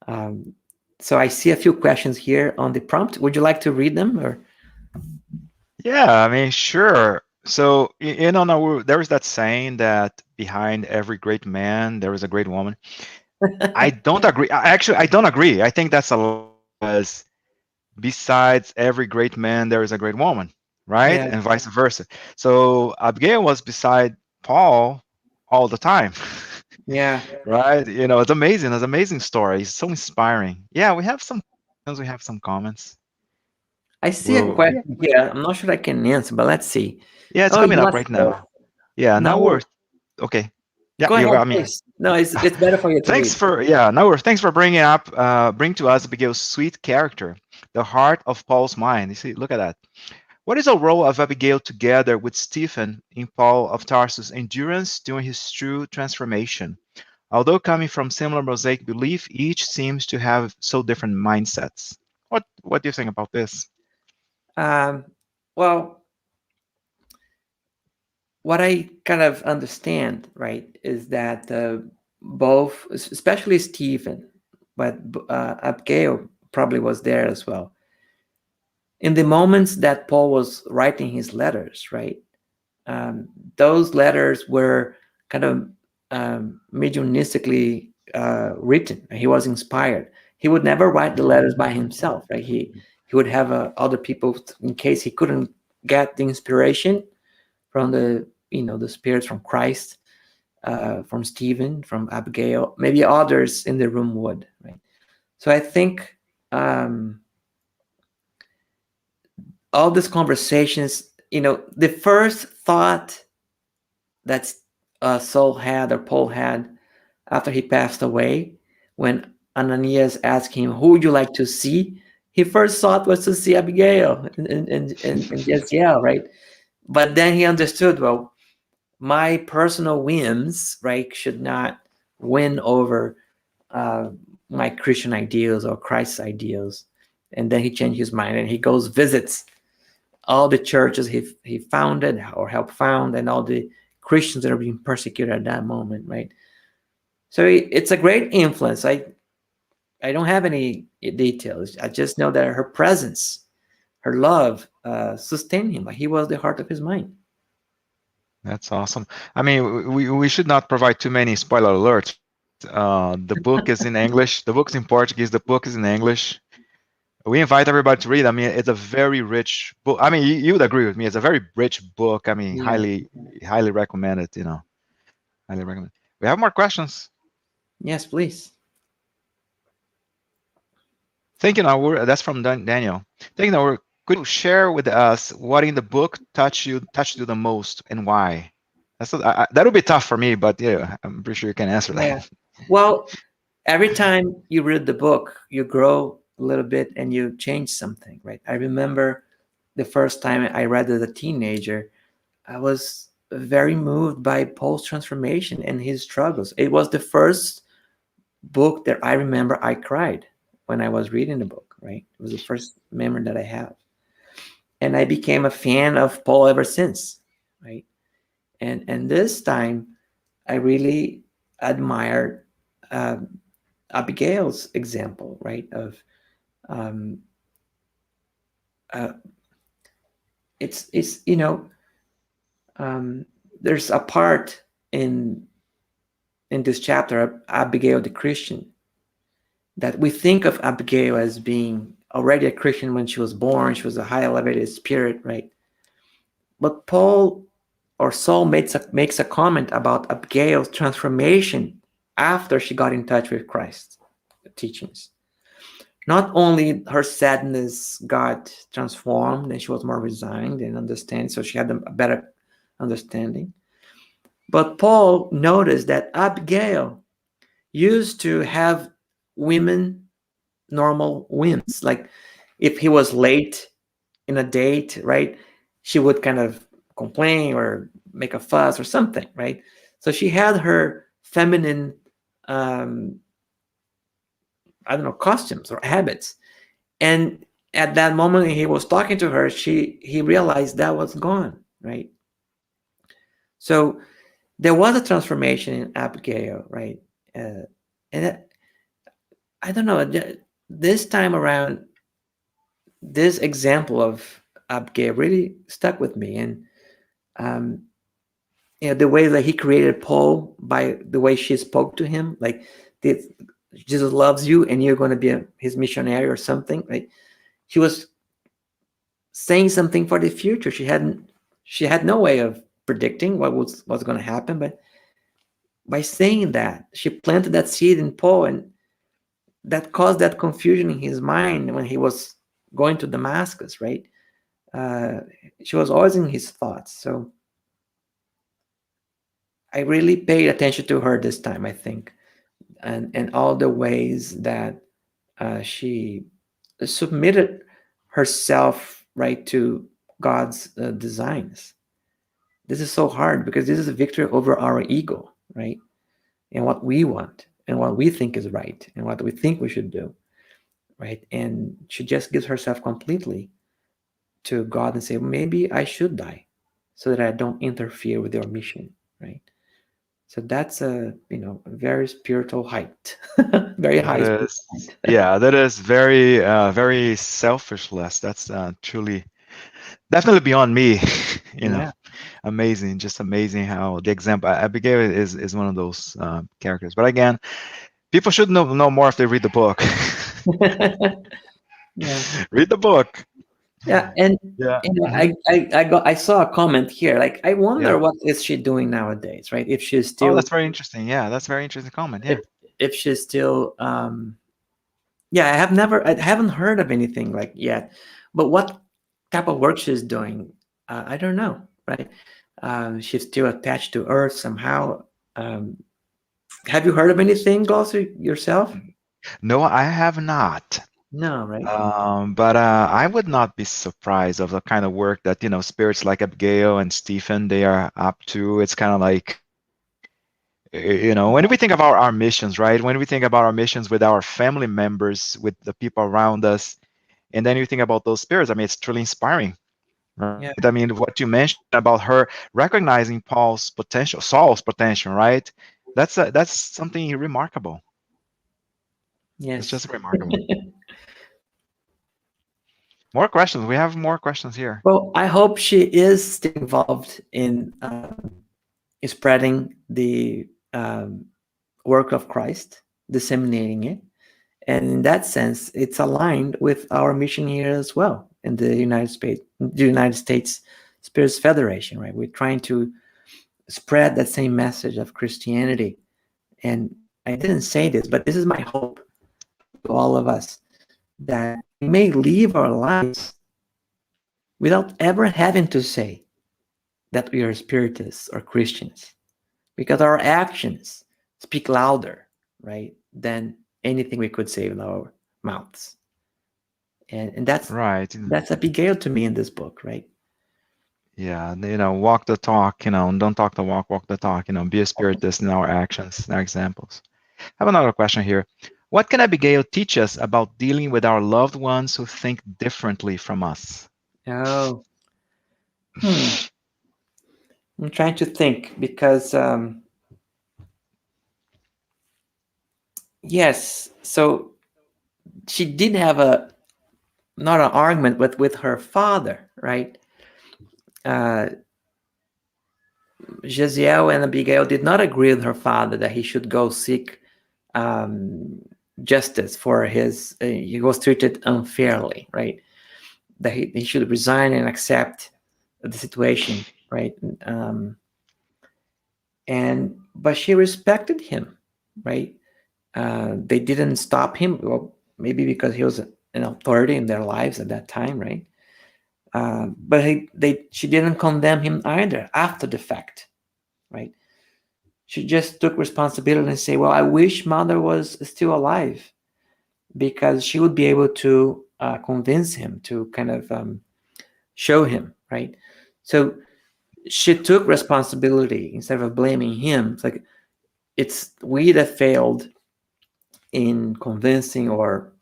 Speaker 2: Um, so I see a few questions here on the prompt. Would you like to read them, or?
Speaker 1: Yeah, I mean, sure. So, there is that saying that behind every great man, there is a great woman. I don't agree. Actually, I don't agree. I think that's a lie because besides every great man, there is a great woman, right?
Speaker 2: Yeah,
Speaker 1: And vice versa. So Abigail was beside Paul all the time,
Speaker 2: yeah.
Speaker 1: right? It's amazing. It's an amazing story. It's so inspiring. Yeah, we have some comments.
Speaker 2: I see a
Speaker 1: We'll,
Speaker 2: question here. I'm not sure I can answer, but let's see.
Speaker 1: yeah, it's
Speaker 2: Oh,
Speaker 1: coming up
Speaker 2: let's
Speaker 1: right
Speaker 2: go.
Speaker 1: now. Yeah, now
Speaker 2: Now,
Speaker 1: we're okay. Yeah,
Speaker 2: go
Speaker 1: you
Speaker 2: ahead,
Speaker 1: got me.
Speaker 2: please. No, it's better for you to read.
Speaker 1: Thanks for bring to us Abigail's sweet character, the heart of Paul's mind. You see, look at that. What is the role of Abigail together with Stephen in Paul of Tarsus' endurance during his true transformation? Although coming from similar Mosaic belief, each seems to have so different mindsets. What do you think about this?
Speaker 2: Um, well, what I kind of understand, right, is that both, especially Stephen, but Abigail probably was there as well. In the moments that Paul was writing his letters, right, um, those letters were kind of mediumistically written. He was inspired. He would never write the letters by himself, right? He would have other people in case he couldn't get the inspiration from the spirits from Christ, from Stephen, from Abigail. Maybe others in the room would, right? So I think um, all these conversations, the first thought that Saul had, or Paul had, after he passed away, when Ananias asked him, "Who would you like to see?" His first thought was to see Abigail and just yell, right? But then he understood, well, my personal whims, right, should not win over uh, my Christian ideals or Christ's ideals. And then he changed his mind and he goes visits all the churches he founded or helped found, and all the Christians that are being persecuted at that moment, right? So it's a great influence. I don't have any details. I just know that her presence, her love, sustained him. Like he was the heart of his mind.
Speaker 1: That's awesome. I mean, we should not provide too many spoiler alerts, right? The book is in English. The book's in Portuguese. The book is in English. We invite everybody to read. I mean, it's a very rich book. I mean, you would agree with me. It's a very rich book. I mean,
Speaker 2: Yeah.
Speaker 1: highly recommend it. Highly recommend. We have more questions.
Speaker 2: Yes, please.
Speaker 1: Thank you, Nahur. That's from Daniel. Thank you, Nahur. Could you share with us what in the book touched you the most and why? That would be tough for me, but yeah, I'm pretty sure you can answer
Speaker 2: Yeah.
Speaker 1: that.
Speaker 2: Well, every time you read the book, you grow a little bit and you change something, right? I remember the first time I read as a teenager, I was very moved by Paul's transformation and his struggles. It was the first book that I remember I cried when I was reading the book, right? It was the first memory that I have. And I became a fan of Paul ever since, right? And this time I really admired uh, Abigail's example, right? Of um, uh, it's um, there's a part in in this chapter of Abigail the Christian that we think of Abigail as being already a Christian when she was born. She was a high elevated spirit, right? But Paul or Saul makes a comment about Abigail's transformation after she got in touch with Christ's teachings. Not only her sadness got transformed and she was more resigned and understand, so she had a better understanding. But Paul noticed that Abigail used to have women normal whims. Like if he was late in a date, right, she would kind of complain or make a fuss or something, right? So she had her feminine, um, I don't know, costumes or habits. And at that moment he was talking to her, he realized that was gone, right? So there was a transformation in Abigail, right? And I don't know. This time around, this example of Abigail really stuck with me, and um, the way that he created Paul by the way she spoke to him, like this, Jesus loves you, and you're going to be his missionary or something. Right? She was saying something for the future. She had no way of predicting what's going to happen, but by saying that, she planted that seed in Paul, and that caused that confusion in his mind when he was going to Damascus. Right? Uh, she was always in his thoughts. So I really paid attention to her this time, I think, and all the ways that she submitted herself right to God's designs. This is so hard because this is a victory over our ego, right? And what we want and what we think is right and what we think we should do, right? And she just gives herself completely to God and say, maybe I should die so that I don't interfere with your mission, right? So that's a very spiritual height, very
Speaker 1: That
Speaker 2: high spiritual
Speaker 1: is,
Speaker 2: height.
Speaker 1: yeah, that is very selfishless. That's truly, definitely beyond me. You know,
Speaker 2: Yeah.
Speaker 1: amazing, just amazing how the example Abigail is one of those characters. But again, people should know more if they read the book.
Speaker 2: Yeah.
Speaker 1: Read the book.
Speaker 2: Yeah. And
Speaker 1: Yeah.
Speaker 2: I,
Speaker 1: Mhm.
Speaker 2: I saw a comment here. Like, I
Speaker 1: Yeah.
Speaker 2: wonder what is she doing nowadays, right? If she's
Speaker 1: Oh,
Speaker 2: still,
Speaker 1: that's very interesting. Yeah, that's very interesting comment.
Speaker 2: if
Speaker 1: Yeah.
Speaker 2: if she's still, yeah, I haven't heard of anything like yet. But what type of work she's doing, I don't know, right? She's still attached to Earth somehow. Um, have you heard of anything, Glosser, yourself?
Speaker 1: No, I have not.
Speaker 2: No, right?
Speaker 1: But I would not be surprised of the kind of work that, spirits like Abigail and Stephen, they are up to. It's kind of like, when we think about our missions, right? When we think about our missions with our family members, with the people around us, and then you think about those spirits, I mean, it's truly inspiring, right?
Speaker 2: Yeah.
Speaker 1: I mean, what you mentioned about her recognizing Paul's potential, Saul's potential, right? That's something remarkable. It's
Speaker 2: Yes.
Speaker 1: just remarkable. More questions. We have more questions here.
Speaker 2: Well, I hope she is still involved in spreading the work of Christ, disseminating it. And in that sense, it's aligned with our mission here as well in the United States Spirits Federation, right? We're trying to spread that same message of Christianity. And I didn't say this, but this is my hope to all of us, that we may live our lives without ever having to say that we are Spiritists or Christians, because our actions speak louder, right, than anything we could say with our mouths. And
Speaker 1: Right.
Speaker 2: that's Abigail to me in this book, right?
Speaker 1: Yeah, walk the talk, and don't talk the walk, walk the talk, be a spiritist in our actions, in our examples. I have another question here. What can Abigail teach us about dealing with our loved ones who think differently from us?
Speaker 2: Oh, hmm. I'm trying to think because yes, so she did have a not an argument with her father, right? Uh, Jeziel and Abigail did not agree with her father that he should go seek um, justice for his. He was treated unfairly, right? That he should resign and accept the situation, right? Um, and but she respected him, right? They didn't stop him. Well, maybe because he was an authority in their lives at that time, right? But she didn't condemn him either after the fact, right? She just took responsibility and say, "Well, I wish mother was still alive because she would be able to convince him to kind of show him, right?" So she took responsibility instead of blaming him. It's like it's we that failed in convincing or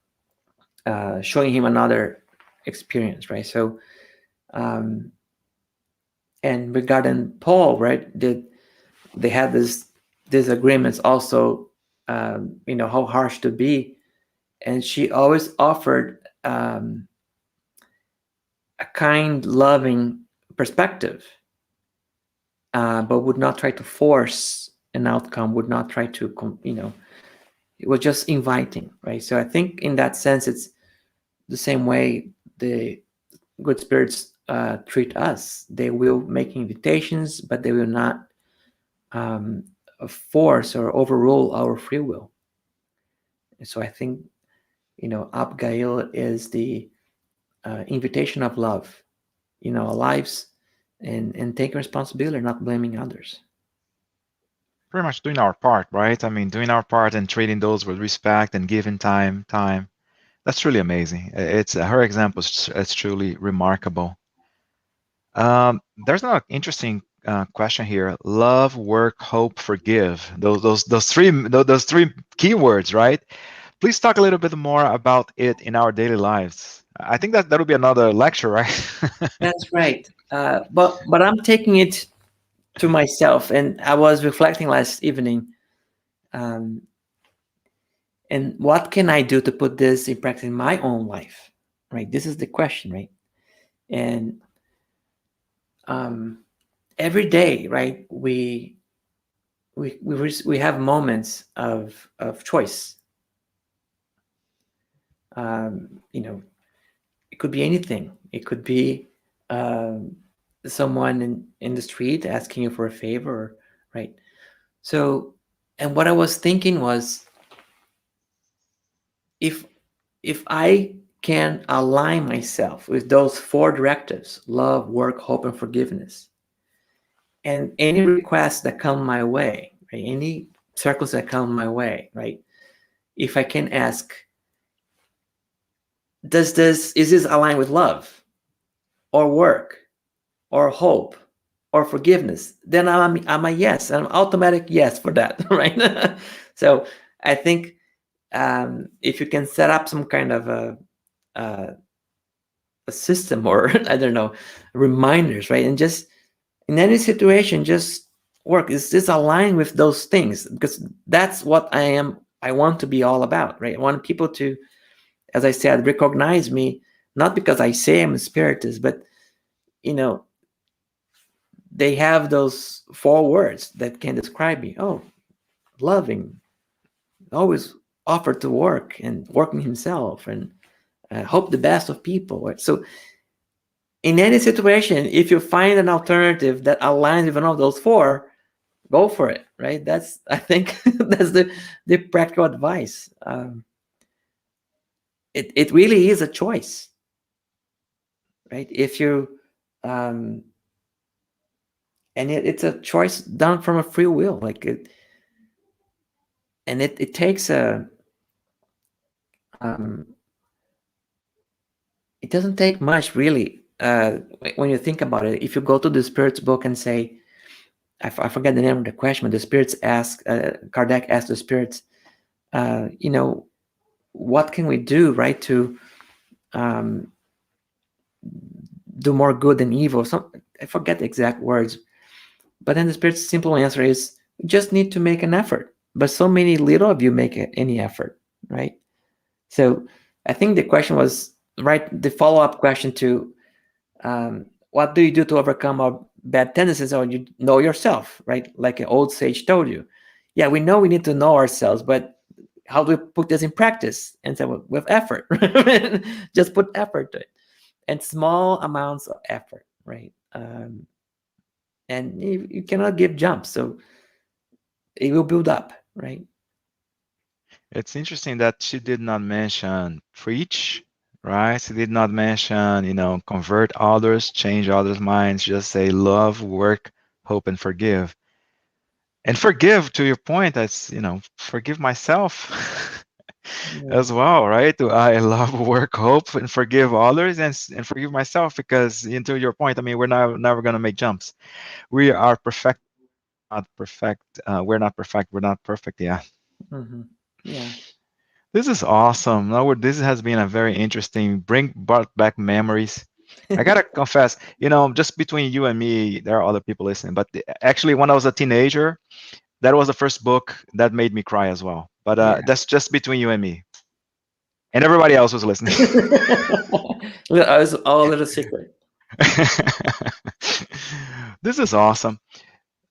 Speaker 2: showing him another experience, right? So, um, and regarding Paul, right, they had this disagreements also, how harsh to be, and she always offered a kind, loving perspective, but would not try to force an outcome, would not try to, it was just inviting, right? So I think in that sense, it's the same way the good spirits treat us. They will make invitations, but they will not um, force or overrule our free will. And so I think, Abigail is the invitation of love, our lives, and taking responsibility, not blaming others.
Speaker 1: Pretty much doing our part, right? I mean, doing our part and treating those with respect and giving time. That's truly amazing. It's her example is truly remarkable. There's another interesting question here. Love, work, hope, forgive. Those three keywords, right? Please talk a little bit more about it in our daily lives. I think that would be another lecture, right?
Speaker 2: That's right. But I'm taking it to myself, and I was reflecting last evening. Um, and what can I do to put this in practice in my own life? Right. This is the question, right? And um, every day, right, we have moments of choice. Um, you know, it could be anything. It could be um, someone in the street asking you for a favor, right? So, and what I was thinking was, if if I can align myself with those four directives: love, work, hope, and forgiveness, and any requests that come my way, right, any circles that come my way, right, if I can ask, is this aligned with love or work or hope or forgiveness, then I'm a yes, I'm automatic yes for that, right? So I think if you can set up some kind of a, a system, or I don't know, reminders, right, and just in any situation, just work. Is this aligned with those things? Because that's what I want to be all about, right? I want people to, as I said, recognize me not because I say I'm a spiritist, but you know, they have those four words that can describe me. Oh, loving, always offered to work and working himself, and hope the best of people. Right? So in any situation, if you find an alternative that aligns with one of those four, go for it. Right? That's, I think that's the practical advice. It really is a choice, right? If you um, and it's a choice done from a free will, like it, and it takes a um, it doesn't take much really, when you think about it. If you go to the Spirit's book and say, I forget the name of the question, but the spirits ask, Kardec asked the spirits, you know, what can we do, right, to um, do more good than evil? Some, I forget the exact words, but then the spirit's simple answer is, you just need to make an effort. But so many little of you make any effort, right? So I think the question was right. The follow up question to, what do you do to overcome our bad tendencies, or you know yourself, right? Like an old sage told you. Yeah, we know we need to know ourselves, but how do we put this in practice? And so with effort, just put effort to it, and small amounts of effort, right? And you cannot give jumps, so it will build up, right?
Speaker 1: It's interesting that she did not mention preach, right? She did not mention, convert others, change others' minds, just say love, work, hope, and forgive. And forgive, to your point, that's, forgive myself
Speaker 2: Yeah.
Speaker 1: as well, right? I love, work, hope, and forgive others, and forgive myself, because, to your point, I mean, we're never going to make jumps. We are perfecting, but we're not perfect. We're not perfect. We're not perfect. Yeah.
Speaker 2: Hmm. Yeah.
Speaker 1: This is awesome. No, this has been a very interesting, brought back memories. I gotta confess, just between you and me, there are other people listening, but actually, when I was a teenager, that was the first book that made me cry as well. But
Speaker 2: Yeah.
Speaker 1: that's just between you and me, and everybody else was listening.
Speaker 2: I was all a little secret.
Speaker 1: This is awesome.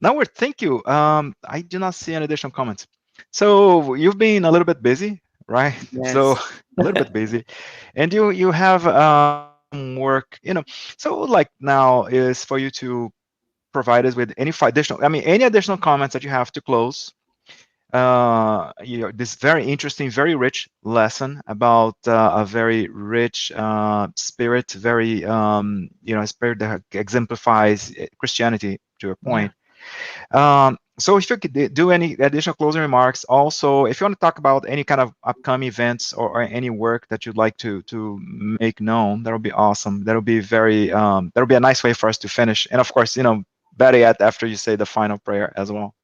Speaker 1: Now, thank you. I do not see any additional comments. So you've been a little bit busy, right? So
Speaker 2: Yes.
Speaker 1: a little bit busy, and you have some work, So like now is for you to provide us with any additional comments that you have to close. This very interesting, very rich lesson about a very rich spirit, very spirit that exemplifies Christianity, to your
Speaker 2: Yeah.
Speaker 1: point. So if you could do any additional closing remarks, also if you want to talk about any kind of upcoming events, or any work that you'd like to make known, that would be awesome. That'll be that'll be a nice way for us to finish. And of course, better yet, after you say the final prayer as well.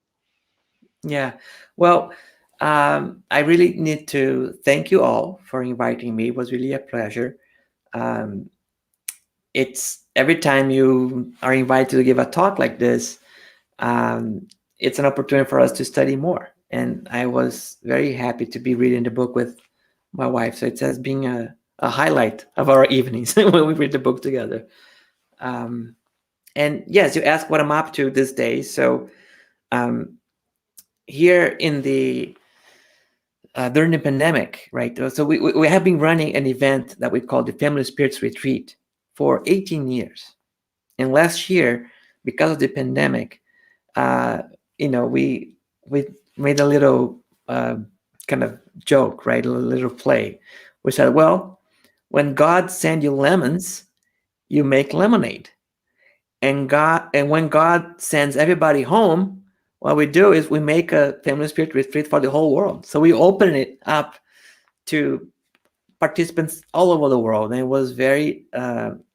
Speaker 2: Yeah. Well, I really need to thank you all for inviting me. It was really a pleasure. Um, it's every time you are invited to give a talk like this, um, it's an opportunity for us to study more. And I was very happy to be reading the book with my wife. So it has been a highlight of our evenings when we read the book together. Um, and yes, you ask what I'm up to this day. So um, here in the during the pandemic, right? So we have been running an event that we call the Family Spirits Retreat for 18 years. And last year, because of the pandemic, uh, we made a little kind of joke, right? A little play. We said, well, when God sends you lemons, you make lemonade. And when God sends everybody home, what we do is we make a family spirit retreat for the whole world. So we open it up to participants all over the world, and it was very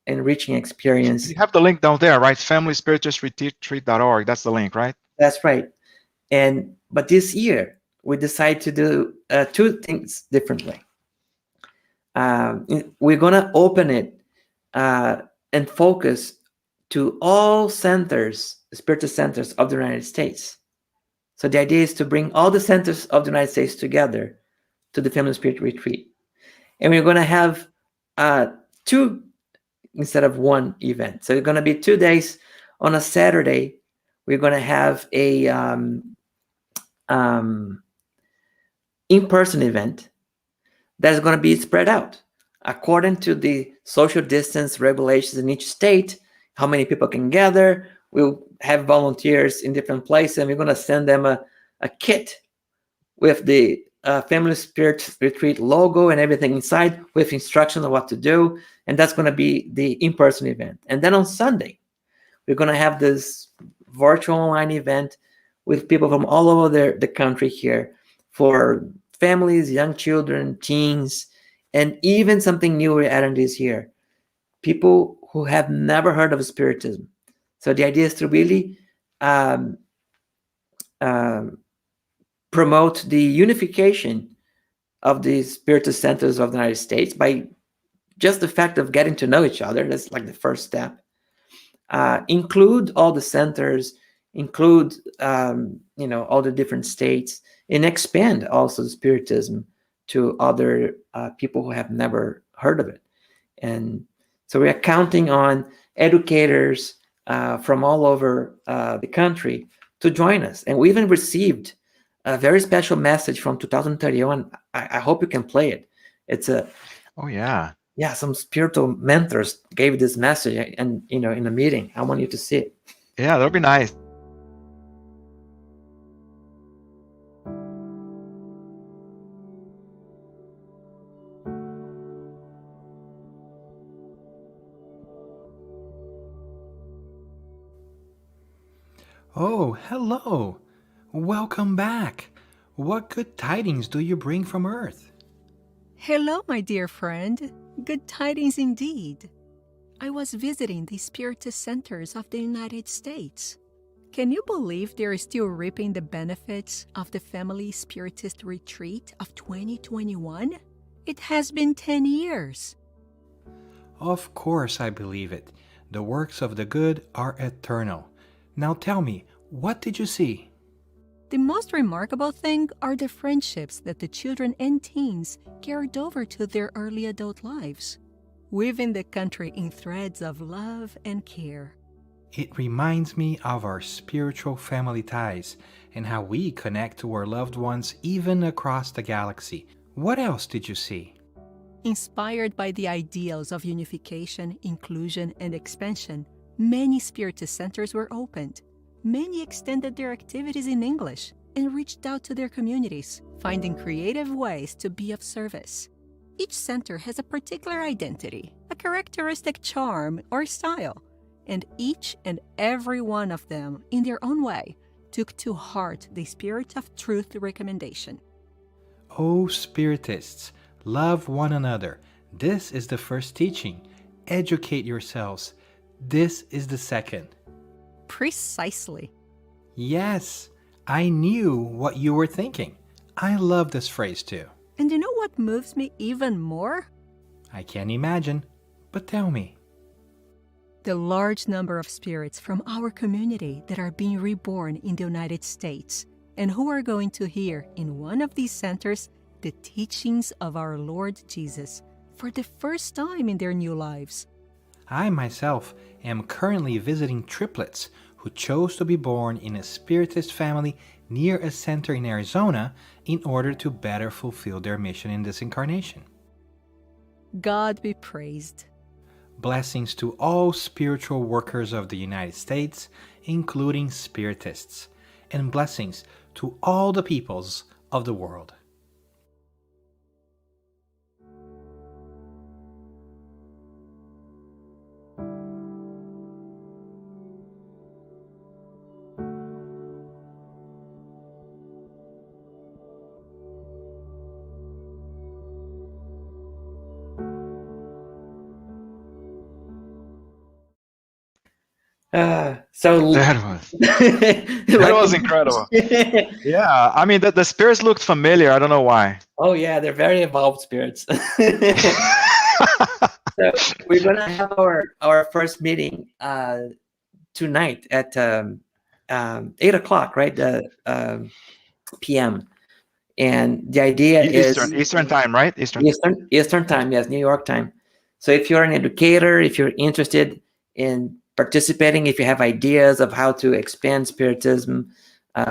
Speaker 2: enriching experience.
Speaker 1: You have the link down there, right? FamilySpiritistRetreat.org. That's the link, right?
Speaker 2: That's right. And but this year we decided to do two things differently. We're gonna open it uh, and focus to all centers, spiritual centers of the United States. So the idea is to bring all the centers of the United States together to the Family Spirit Retreat. And we're going to have two instead of one event. So it's going to be 2 days. On a Saturday, we're going to have a um, in-person event that's going to be spread out according to the social distance regulations in each state, how many people can gather. We'll have volunteers in different places, and we're going to send them a kit with the Family Spirit Retreat logo and everything inside with instructions on what to do. And that's going to be the in-person event. And then on Sunday, we're going to have this virtual online event with people from all over the country here for families, young children, teens, and even something new we're adding this year, people who have never heard of Spiritism. So the idea is to really um, um, promote the unification of the Spiritist centers of the United States by just the fact of getting to know each other. That's like the first step. Include all the centers, include all the different states, and expand also Spiritism to other people who have never heard of it. And so we are counting on educators from all over the country to join us. And we even received a very special message from 2031. I hope you can play it. It's a
Speaker 1: Oh yeah.
Speaker 2: yeah, some spiritual mentors gave this message, and in a meeting. I want you to see it.
Speaker 1: Yeah, that'll be nice.
Speaker 3: Oh, hello. Welcome back. What good tidings do you bring from Earth?
Speaker 4: Hello, my dear friend. Good tidings indeed. I was visiting the Spiritist centers of the United States. Can you believe they're still reaping the benefits of the Family Spiritist Retreat of 2021? It has been 10 years.
Speaker 3: Of course, I believe it. The works of the good are eternal. Now tell me, what did you see?
Speaker 4: The most remarkable thing are the friendships that the children and teens carried over to their early adult lives, weaving the country in threads of love and care.
Speaker 3: It reminds me of our spiritual family ties and how we connect to our loved ones even across the galaxy. What else did you see?
Speaker 4: Inspired by the ideals of unification, inclusion, and expansion, many Spiritist centers were opened. Many extended their activities in English and reached out to their communities, finding creative ways to be of service. Each center has a particular identity, a characteristic charm or style, and each and every one of them, in their own way, took to heart the Spirit of Truth recommendation.
Speaker 3: Oh, Spiritists, love one another. This is the first teaching. Educate yourselves. This is the second.
Speaker 4: Precisely.
Speaker 3: Yes, I knew what you were thinking. I love this phrase too.
Speaker 4: And you know what moves me even more?
Speaker 3: I can't imagine, but tell me.
Speaker 4: The large number of spirits from our community that are being reborn in the United States and who are going to hear in one of these centers the teachings of our Lord Jesus for the first time in their new lives.
Speaker 3: I myself am currently visiting triplets who chose to be born in a Spiritist family near a center in Arizona in order to better fulfill their mission in this incarnation.
Speaker 4: God be praised.
Speaker 3: Blessings to all spiritual workers of the United States, including Spiritists, and blessings to all the peoples of the world.
Speaker 2: So
Speaker 1: That was that was incredible. Yeah, I mean the spirits looked familiar. I don't know why.
Speaker 2: Oh yeah, they're very evolved spirits. So we're gonna have our first meeting tonight at 8 o'clock, right? PM. And the idea is
Speaker 1: Eastern time, right? Eastern.
Speaker 2: Eastern time, yes, New York time. So if you're an educator, if you're interested in participating, if you have ideas of how to expand Spiritism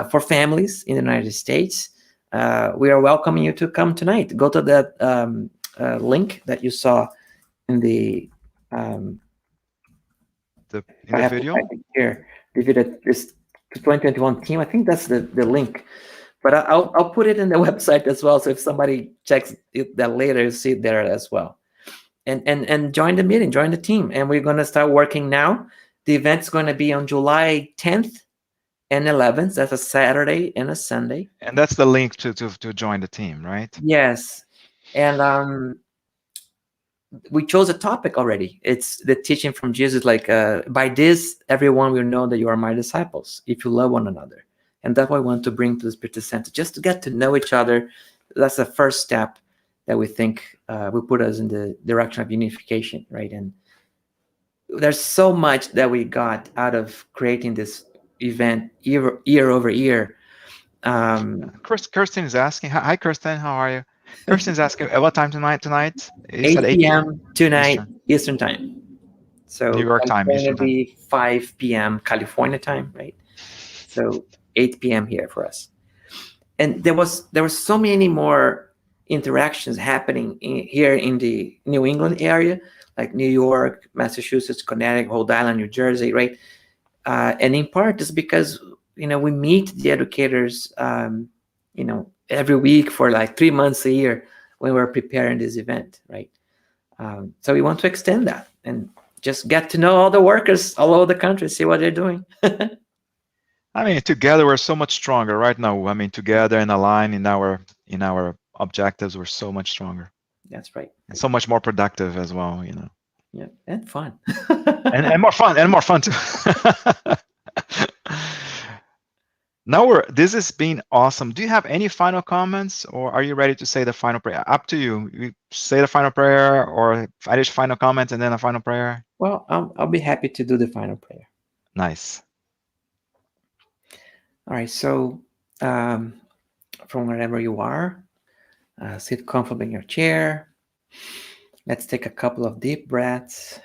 Speaker 2: for families in the United States, we are welcoming you to come tonight. Go to that link that you saw in the
Speaker 1: In
Speaker 2: I
Speaker 1: the
Speaker 2: have to
Speaker 1: video.
Speaker 2: type it here. The video, this 2021 team. I think that's the link, but I'll put it in the website as well. So if somebody checks that later, you'll see it there as well. And join the meeting, join the team, and we're going to start working now. The event's going to be on July 10th and 11th. That's a Saturday and a Sunday.
Speaker 1: And that's the link to join the team, right?
Speaker 2: Yes, and we chose a topic already. It's the teaching from Jesus, like by this everyone will know that you are my disciples if you love one another. And that's what I want to bring to the Spiritist Center, just to get to know each other. That's the first step that we think will put us in the direction of unification, right? And there's so much that we got out of creating this event year over year.
Speaker 1: Kirsten is asking. Hi, Kirsten. How are you? Kirsten is asking at what time tonight? Tonight you
Speaker 2: 8
Speaker 1: said 8
Speaker 2: p.m. tonight,
Speaker 1: Eastern,
Speaker 2: Eastern time. So
Speaker 1: New York time,
Speaker 2: California
Speaker 1: Eastern time.
Speaker 2: be 5 p.m. California time, right? So 8 p.m. here for us. And there was so many more interactions happening here in the New England area, like New York, Massachusetts, Connecticut, Rhode Island, New Jersey, right? And in part is because we meet the educators, every week for like 3 months a year when we're preparing this event, right? So we want to extend that and just get to know all the workers all over the country, see what they're doing.
Speaker 1: I mean, together we're so much stronger right now. I mean, together and aligned in our objectives, we're so much stronger.
Speaker 2: That's right.
Speaker 1: And so much more productive as well.
Speaker 2: Yeah, and fun.
Speaker 1: and more fun too. Now this has been awesome. Do you have any final comments, or are you ready to say the final prayer? Up to you. You say the final prayer, or finish final comments and then a final prayer.
Speaker 2: Well, I'll be happy to do the final prayer.
Speaker 1: Nice.
Speaker 2: All right. So, from wherever you are, sit comfortably in your chair. Let's take a couple of deep breaths.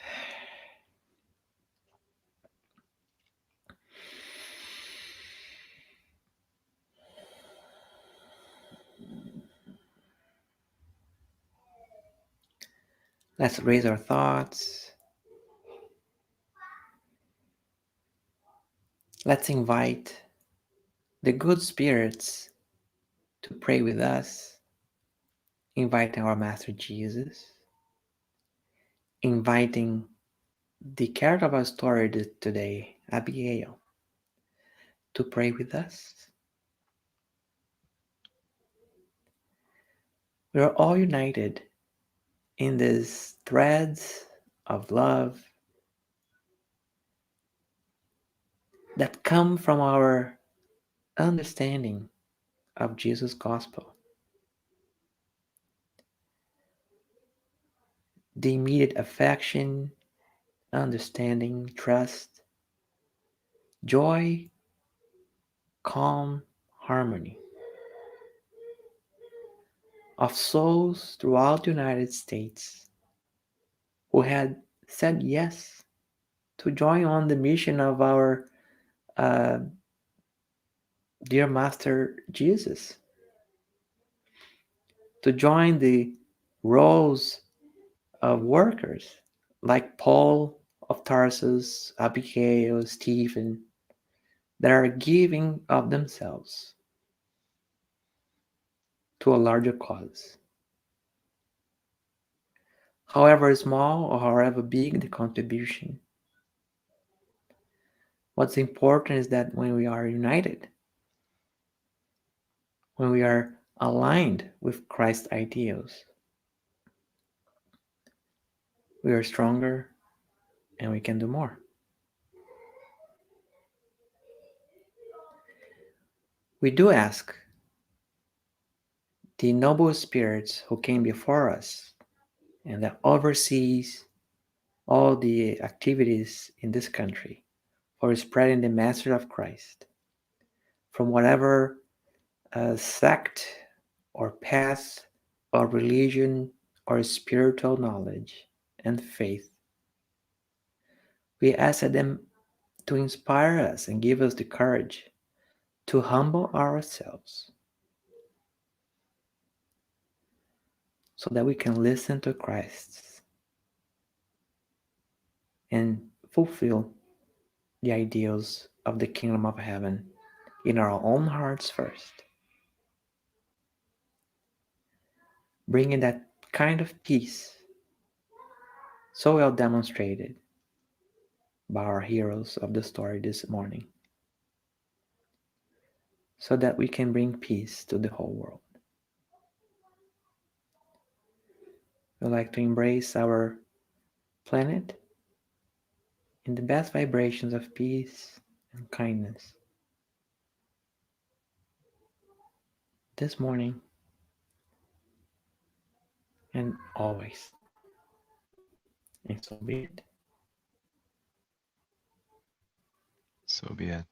Speaker 2: Let's raise our thoughts. Let's invite the good spirits to pray with us. Invite our Master Jesus. Inviting the character of our story today, Abigail, to pray with us. We are all united in these threads of love that come from our understanding of Jesus' gospel. The immediate affection, understanding, trust, joy, calm, harmony of souls throughout the United States who had said yes to join on the mission of our dear Master Jesus, to join the rows of workers like Paul of Tarsus, Abigail, Stephen, that are giving of themselves to a larger cause. However small or however big the contribution, what's important is that when we are united, when we are aligned with Christ's ideals, we are stronger and we can do more. We do ask the noble spirits who came before us and that oversees all the activities in this country for spreading the message of Christ from whatever sect or path or religion or spiritual knowledge and faith. We ask them to inspire us and give us the courage to humble ourselves so that we can listen to Christ and fulfill the ideals of the kingdom of heaven in our own hearts first, bringing that kind of peace so well demonstrated by our heroes of the story this morning, so that we can bring peace to the whole world. We like to embrace our planet in the best vibrations of peace and kindness. This morning and always. And so be it.
Speaker 1: So be it.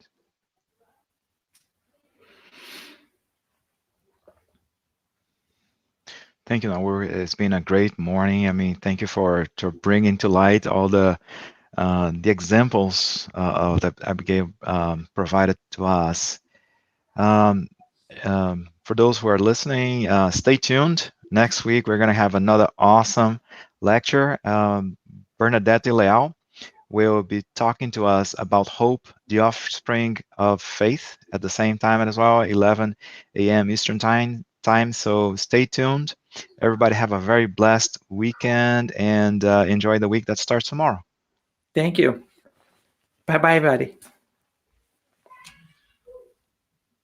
Speaker 1: Thank you, Nahur. It's been a great morning. I mean, thank you for bringing to light all the examples that Abigail provided to us. Um, for those who are listening, stay tuned. Next week, we're going to have another awesome lecture. Bernadette Leal will be talking to us about hope, the offspring of faith, at the same time as well, 11 a.m. Eastern time. So stay tuned. Everybody have a very blessed weekend and enjoy the week that starts tomorrow.
Speaker 2: Thank you. Bye bye, buddy.